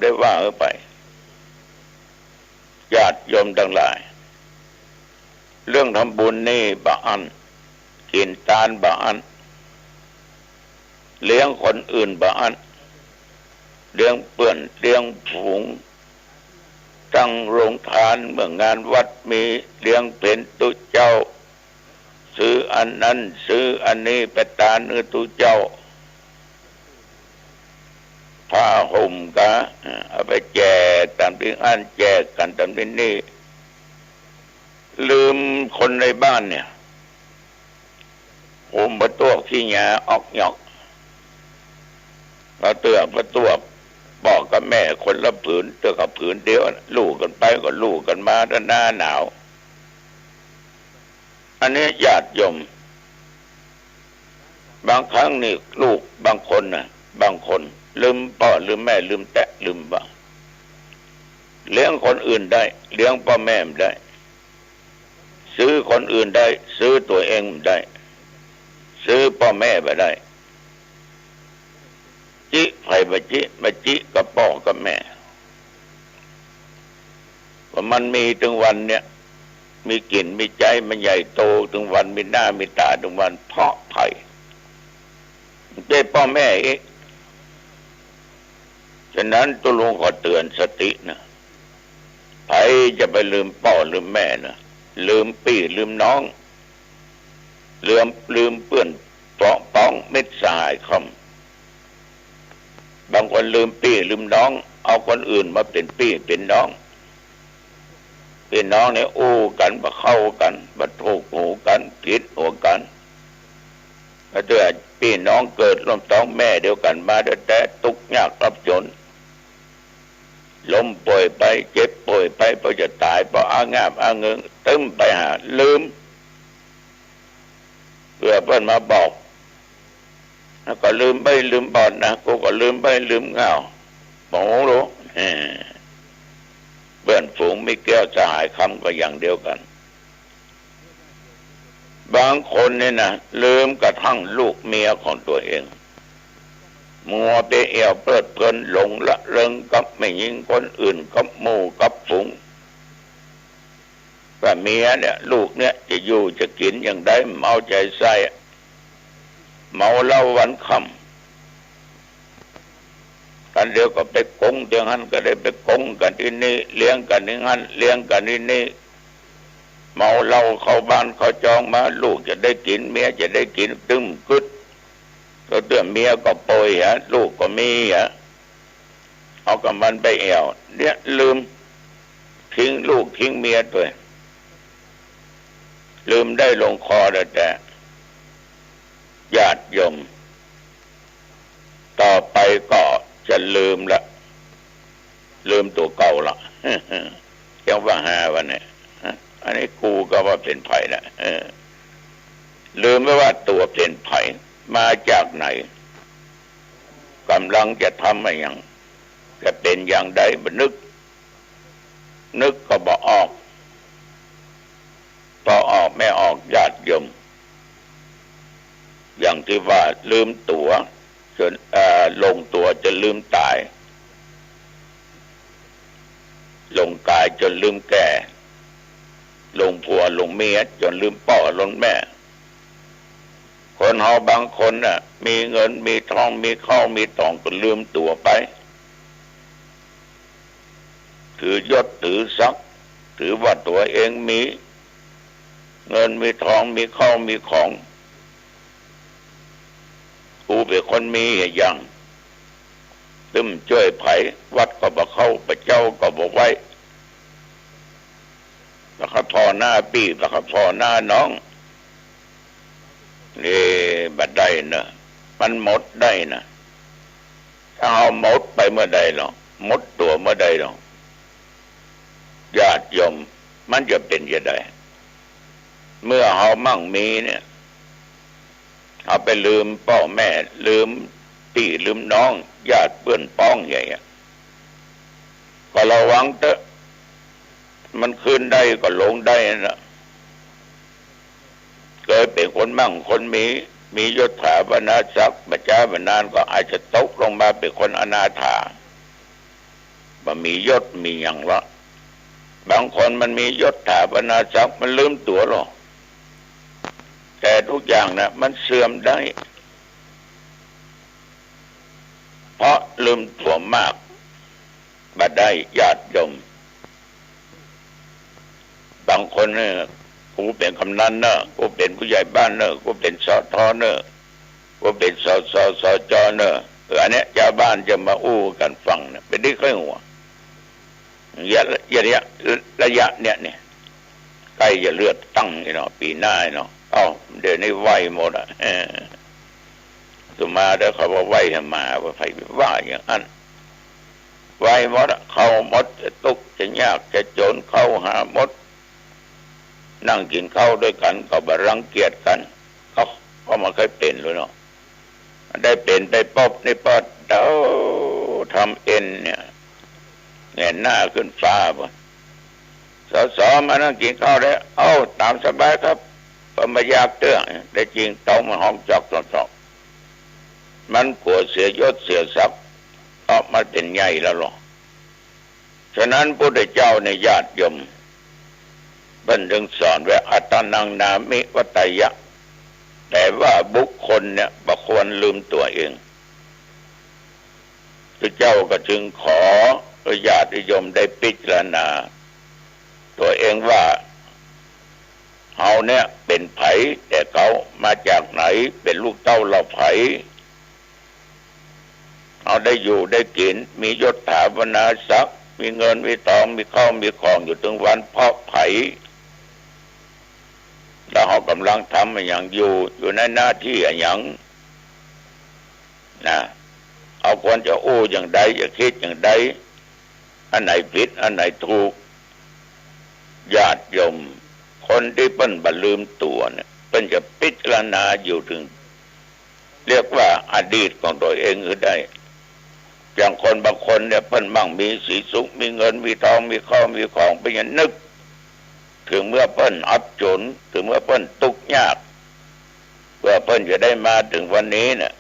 ได้ว่าไปญาติโยมทั้งหลายเรื่องทำบุญนี่บะอันกินทานบะอันเลี้ยงคนอื่นบะอันเลี้ยงเปื่อนเลี้ยงฝูงตั้งโรงทานเมื่องานวัดมีเลี้ยงเป็นตุเจ้าซื้ออันนั้นซื้ออันนี้ไปตานตุเจ้าผ้าห่มก็เอาไปแจกตามที่อันแจกกันตามที่นี่ลืมคนในบ้านเนี่ยห่มประตูขี้หยาออกหยอกประตูบอกกับแม่คนละผืนเตือกับผืนเดียวลูกกันไปก็ลูกกันมาหน้าหนาวอันนี้ญาติโยมบางครั้งนี่ลูกบางคนลืมพ่อลืมแม่ลืมแตะลืมบ้างเลี้ยงคนอื่นได้เลี้ยงพ่อแม่ไม่ได้ซื้อคนอื่นได้ซื้อตัวเองไม่ได้ซื้อพ่อแม่ไม่ได้จิใครมาจิกับพ่อกับแม่ว่ามันมีถึงวันเนี่ยมีกลิ่นมีใจมันใหญ่โตถึงวันมีหน้ามีตาถึงวันเพาะไผ่ได้พ่อแม่เองฉะนั้นตัวลุงขอเตือนสตินะใครจะไปลืมพ่อลืมแม่นะลืมพี่ลืมน้องลืมเพื่อนป้องมิตรสหายคำบางคนลืมพี่ลืมน้องเอาคนอื่นมาเป็นพี่เป็นน้องเนี่ยอู้กันมาเข้ากันมาถูกหูกันผิดหัวกันถ้าเจอพี่น้องเกิดร่วมท้องแม่เดียวกันมาแต่ทุกข์ยากรับจนล้มป่วยไปเจ็บป่วยไปพอจะตายพออ้างาบอ้างเงิงตึ้มไปหาลืมเพื่อเพื่อนมาบอกแล้วก็ลืมไปลืมบอดนะกูก็ลืมไปลืมเงาหมูรู้เพื่อนฝูงไม่แก้วสหายคำก็อย่างเดียวกันบางคนเนี่ยนะลืมกระทั่งลูกเมียของตัวเองมัวไปเอี่ยวเพลิดเพลินหลงละเริงกับไม่ยิงคนอื่นกับหมู่กับฝูงว่าเมียเนี่ยลูกเนี่ยจะอยู่จะกินอย่างใดเมาใจใส่เมาเหล้าวันคำกันเดียวก็ไปกงเดียวหันก็ได้ไปกงกันที่นี่เลี้ยงกันที่หันเลี้ยงกันที่นี่ เมาเหล้าเข้าบ้านเขาจองมาลูกจะได้กินเมียจะได้กินตึ้มกึดก็เตือนเมียก็โปยลูกก็มีเอากับมันไปแอวเนี่ยลืมทิ้งลูกทิ้งเมียด้วยลืมได้ลงคอแต่ญาติโยมต่อไปก็จะลืมละลืมตัวเก่าละยังว่าหาวันนี้อันนี้กูก็ว่าเป็นไผ่ละลืมไม่ว่าตัวเป็นไผ่มาจากไหนกำลังจะทำอะไรอย่างจะเป็นอย่างใดบ่นึกก็บ่ออกพอออกไม่ออกญาติโยมอย่างที่ว่าลืมตัวจนลงตัวจะลืมตายลงกายจนลืมแก่ลงผัวลงเมียจนลืมพ่อลืมแม่คนเฮาบางคนน่ะมีเงินมีทองมีข้าวมีตองก็ลืมตัวไปถือยศถือศักดิ์ถือว่าตัวเองมีเงินมีทองมีข้าวมีของกูเป็นคนมีอย่างตึมช่วยไผวัดก็บ่เข้าพระเจ้าก็บ่ไว้แล้วก็พอหน้าพี่แล้วก็พอหน้าน้องนี่บัดได้นะมันหมดได้นะถ้าเอาหมดไปเมื่อใดหรอหมดตัวเมื่อใดหรอญาติโยมมันจะเป็นยังไงเมื่อเฮามั่งมีเนี่ยเอาไปลืมพ่อแม่ลืมพี่ลืมน้องญาติเพื่อนพ้องอย่างเงี้ยก็ระวังเถอะมันขึ้นได้ก็ลงได้นะเคยเป็นคนมั่งคนมียศถาบรรดาศักดิ์บัจจาบรรดาก็อาจจะตกลงมาเป็นคนอนาถาบ่มียศมีอย่างละบางคนมันมียศถาบรรดาศักดิ์มันลืมตัวหรอกแต่ทุกอย่างนะมันเสื่อมได้เพราะลืมตัวมากบัดได้ญาติโยมบางคนเนี่ยกูเป็นกำนันเนอะกูเป็นผู้ใหญ่บ้านเนอะกูเป็นสทเนอะกูเป็นสจเนอะอันเนี้ยชาวบ้านจะมาอู้กันฟังเนี่ยเป็นได้ค่อยหัวระยะเนี่ยใกล้จะเลือดตั้งเนาะปีหน้าเนาะเดี๋ยวนี้ไหวหมดสุมาเดี๋ยวเขาบอกไหวทำมาว่าไฟว่าอย่างนั้นไหวหมดเข้าหมดจะตุกจะยากจะจนเข้าหาหมดนั่งกินข้าวด้วยกันก็บรังเกียจกันก็มาเคยเป็นเลยเนาะได้เป็นไปป๊อบในปอดเดาทำเอ็นเนี่ยเงยหน้าขึ้นฟ้าบ่สอมานั่งกินข้าวได้ตามสบายครับไม่อยากเตื้อได้จริงต้องมันห้องจอกมันกลัวเสียยศเสียทรัพย์เพราะมันเป็นใหญ่แล้วหรอฉะนั้นพระพุทธเจ้าในญาติโยมบันทึกสอนว่าอัตตนังนามิวัตยะแต่ว่าบุคคลเนี่ยบ่ควรลืมตัวเองพระเจ้าก็จึงขอญาติโยมได้พิจารณาตัวเองว่าเฮาเนี่ยเป็นไผแต่เขามาจากไหนเป็นลูกเต้าเราไผเอาได้อยู่ได้กินมียศถาบรรดาศักดิ์มีเงินมีทองมีข้าวมีของอยู่ถึงวันเพราะไผแล้วเขากำลังทำอย่างอยู่ในหน้าที่อย่างนะเอาควรจะอย่างใดจะคิดอย่างใดอันไหนผิดอันไหนถูกญาติโยมคนที่เปิ้นบ่ลืมตัวเนี่ยเปิ้นจะพิจารณาอยู่ถึงเรียกว่าอดีตของตัวเองคือได้อย่างคนบางคนเนี่ยเปิ้นมั่งมีสีสุขมีเงินมีทองมีข้าวมีของเป็นอย่างนึกถึงเมื่อเปิ้นอับจนถึงเมื่อเปิ้นทุกข์ยากเพื่อเปิ้นจะได้มาถึงวันนี้เนี่ย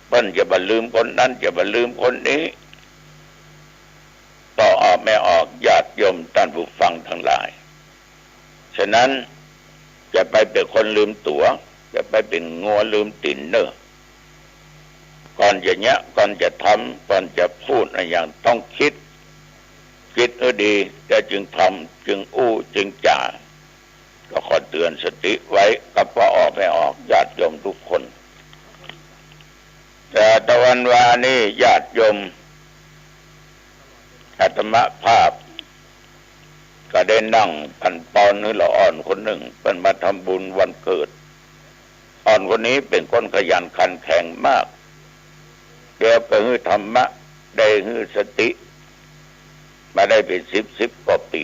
เปิ้นจะบ่ลืมคนนั้นจะบ่ลืมคนนี้ต่อออกไม่ออกญาติโยมท่านผู้ฟังทั้งหลายฉะนั้นจะไปเป็นคนลืมตัวจะไปเป็นงัวลืมตีนเนอะก่อนจะทำก่อนจะพูดอะไรอย่างต้องคิด คิดดีแต่จึงทำจึงอู้จึงจ่าก็ขอเตือนสติไว้กับว่าออกไม่ออกญาติโยมทุกคนแต่ตะวันวานี้ญาติโยมอาตมาภาพก็ได้นั่งปันปอนนี่ละอ่อนคนหนึ่งเป็นมาทำบุญวันเกิดอ่อนคนนี้เป็นคนขยันขันแข็งมากเดี๋ยวก็ฮื้อธรรมะได้ฮื้อสติมาได้เป็นสิบกว่าปี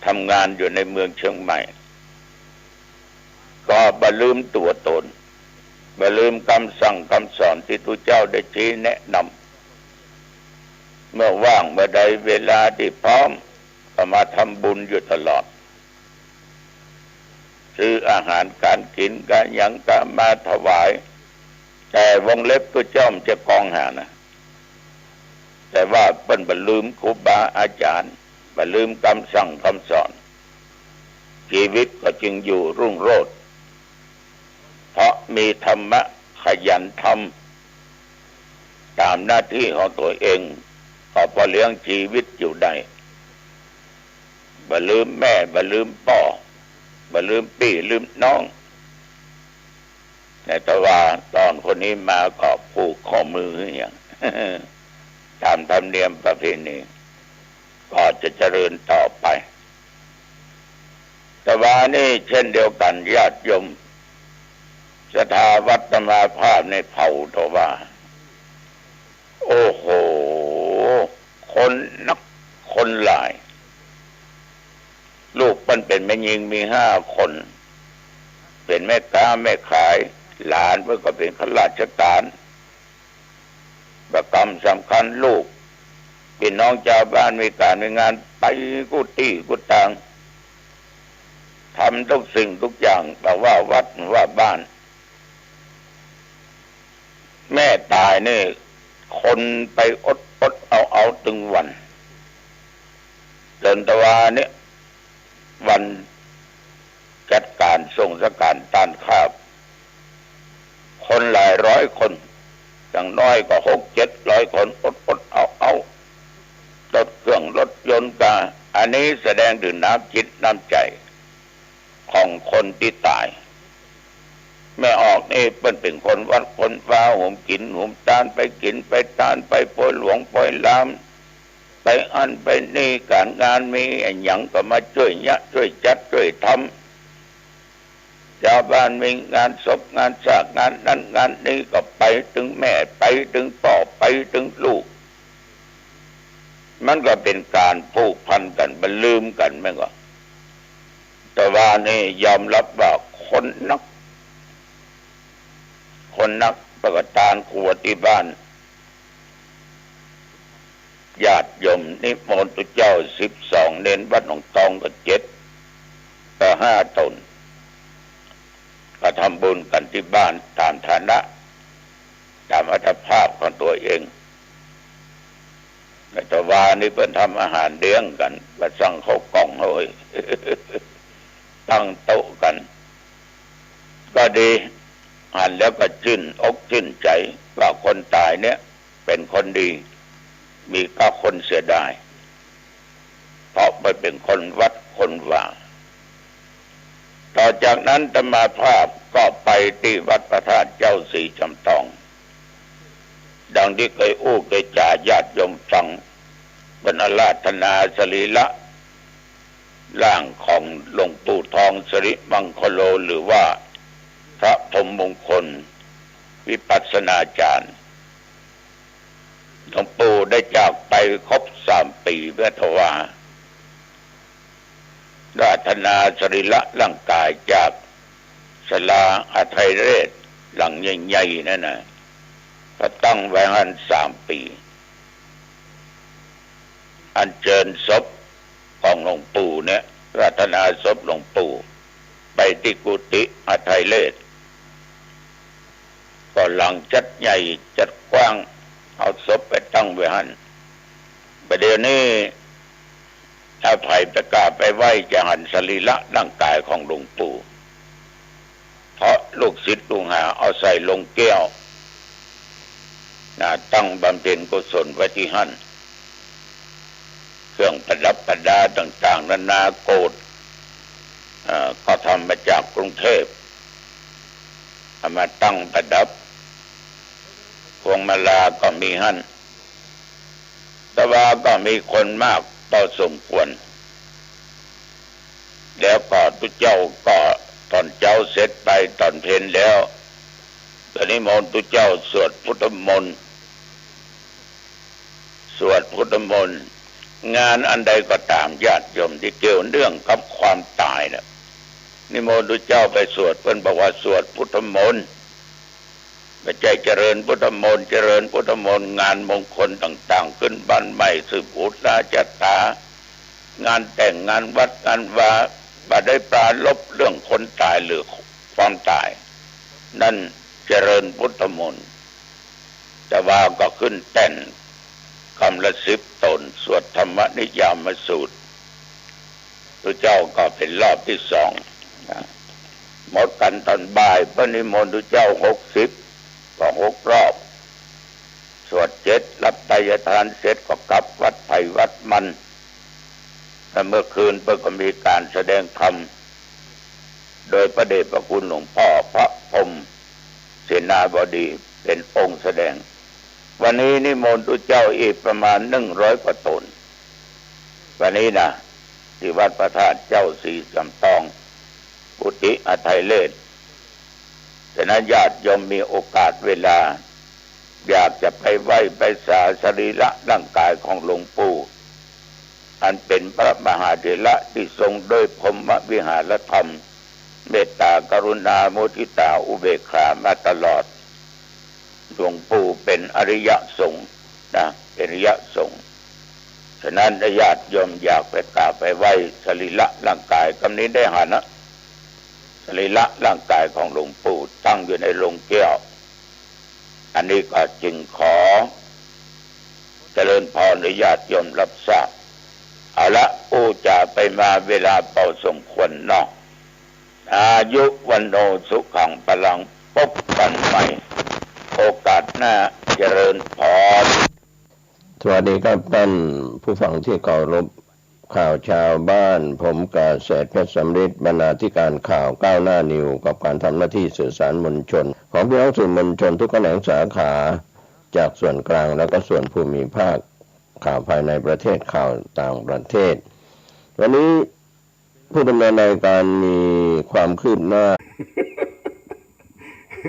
ทำงานอยู่ในเมืองเชียงใหม่ก็บ่ลืมตัวตนบ่ลืมคำสั่งคำสอนที่ทุกเจ้าได้ชี้แนะนำเมื่อว่างเมื่อใดเวลาที่พร้อมก็มาทำบุญอยู่ตลอดซื้ออาหารการกินการหยังก็มาถวายแต่วงเล็บก็จ้อมจะกองหานะแต่ว่าเปิ้นบ่ลืมครูบาอาจารย์บ่ลืมคำสั่งคำสอนชีวิตก็จึงอยู่รุ่งโรจน์เพราะมีธรรมะขยันทำตามหน้าที่ของตัวเองก็พอเลี้ยงชีวิตอยู่ได้บ่ลืมแม่บ่ลืมพ่อบ่ลืมพี่ลืมน้องแต่ว่าตอนคนนี้มาก็ผูกข้อมืออย่างตามธรรมเนียมประเพณีก็จะเจริญต่อไปแต่ว่านี่เช่นเดียวกันญาติโยมศรัทธาวัดธรรมาภาพในเผ่าทว่าโอ้โหคนนักคนหลายลูกมันเป็นแม่ยิงมี5 คนเป็นแม่ค้าแม่ขายหลานเพื่อก็เป็นข้าราชการประกรรมสำคัญลูกพี่น้องชาวบ้านมีการมีงานไปกุฏิกุฏังทำทุกสิ่งทุกอย่างแต่ว่าวัดว่าบ้านแม่ตายนี่คนไปอดเอาถึงวันเดินตะวาเนี่ยวันจัดการส่งสการต้านข้าบคนหลายร้อยคนอย่างน้อยก็600-700 คนอดเอารถเครื่องรถยนต์กาอันนี้แสดงถึงน้ำจิตน้ำใจของคนที่ตายแม่ออกนี่เป็นคนวัดคนฟ้าห่มกินห่มตานไปกินไปตานไปโปรยหลวงโปรยลามไปอันไปนี่การงานมีหยังก็มาช่วยยะช่วยจัดช่วยทำชาวบ้านมีงานศพงานสากงานนั้นงานนี้ก็ไปถึงแม่ไปถึงพ่อไปถึงลูกมันก็เป็นการผูกพันกันบ่ลืมกันแม่ก็แต่ว่านี่ยอมรับว่าคนนักประกตานครัวที่บ้านญาติโยมนิมนต์ตุเจ้า12เน้นวัดหนองตองก็7ก็5 ตนก็ทำบุญกันที่บ้านตามฐานะตามอัตภาพของตัวเองแต่ว่านี่เพิ่นทำอาหารเลี้ยงกันมาสั่งข้าวกล่องเฮ้ยตั้งโต๊ะกันก็ดีอ่านแล้วก็ชื่นอกชื่นใจว่าคนตายเนี่ยเป็นคนดีมีก็คนเสียดายเพราะมันเป็นคนวัดคนว่าต่อจากนั้นธรรมาภาพก็ไปที่วัดพระธาตุเจ้าสีจำตองดังที่เคยอู้เคยจ่าญาติโยมฟังบรรอาธนาสรีละร่างของหลวงปู่ทองสิริมังคโลหรือว่าพระพรหมมงคลวิปัสสนาจารย์หลวงปู่ได้จากไปครบ3 ปีเพื่อถวายราธนาสรีละร่างกายจากศาลาอาทัยเรศหลังใหญ่ๆนั่นนะก็ตั้งไว้หัน3 ปีอัญเชิญศพของหลวงปู่เนี่ยราธนาศพหลวงปู่ไปที่กุฏิอาทัยเรศก็หลังจัดใหญ่จัดกว้างเอาศพไปตั้งไว้หันประเดี๋ยวนี้ถ้าไผ่ประกาศไปไหว้จะหันสรีระร่างกายของหลวงปู่เพราะลูกศิษย์ลูกหาเอาใส่ลงแก้วตั้งบำเพ็ญกุศลไว้ที่หัน รื่องประดับประดาต่างๆนานาโกฐก็ทำมาจากกรุงเทพเอามาตั้งประดับพวงมาลาก็มีหั่นแต่ว่าก็มีคนมากพอสมควรแล้วก็ทุกเจ้าก็ตอนเจ้าเสร็จไปตอนเพลแล้วตอนนี้มนต์ทุกเจ้าสวดพุทธมนต์สวดพุทธมนต์งานอันใดก็ตามญาติโยมที่เกี่ยวเรื่องกับความตายนะนิมนต์ทุกเจ้าไปสวดเพิ่นบอกว่าสวดพุทธมนต์ไม่ใช่เจริญพุทธมนต์เจริญพุทธมนต์งานมงคลต่างๆขึ้นบ้านใหม่สืบอุตราจัตตางานแต่งงานวัดงานวาบ่ได้ปราลบเรื่องคนตายหรือความตายนั่นเจริญพุทธมนต์แต่ว่าก็ขึ้นแต่นคำละ10 ตนสวดธรรมนิยามสูตรพระเจ้าก็เป็นรอบที่2หมดกันตอนบ่ายพระนิมนต์พระเจ้า60ก็6 รอบสวด7รับไตรทานเสร็จก็กลับวัดไผ่วัดมันและเมื่อคืนก็มีการแสดงธรรมโดยพระเดชพระคุณหลวงพ่อพระพรหมเสนาบดีเป็นองค์แสดงวันนี้นิมนต์พระเจ้าอีกประมาณ100 กว่าตนวันนี้นะที่วัดพระธาตุเจ้าศรีสำตองกุฏิอาไทยเลศฉะนั้นญาติโยมมีโอกาสเวลาอยากจะไปไหว้ไปสาสรีระร่างกายของหลวงปู่อันเป็นพระมหาเถระที่ทรงด้วยพรหมวิหารธรรมเมตตากรุณามุทิตาอุเบกขามาตลอดหลวงปู่เป็นอริยสงฆ์นะเป็นอริยสงฆ์ฉะนั้นญาติโยมอยากไปกราบไปไหว้สรีระร่างกายคำนี้ได้หานะสรีระร่างกายของหลวงปู่ตั้งอยู่ในโลงแก้วอันนี้ก็จึงขอเจริญพรให้ญาติโยมรับทราบเอาละผู้จะไปมาเวลาเป่าสมควรเนาะอายุวันโนสุขังพลังพบกันใหม่โอกาสหน้าเจริญพรสวัสดีครับท่านผู้ฟังที่เคารพข่าวชาวบ้านผมกาเศษเพชรสำริดบรรณาธิการข่าวก้าวหน้านิวกับการทำหน้าที่สื่อสารมวลชนของพี่น้องสื่อมวลชนทุกแขนงสาขาจากส่วนกลางและก็ส่วนภูมิภาคข่าวภายในประเทศข่าวต่างประเทศวันนี้ผู้ดำเนินรายการมีความคืบหน้า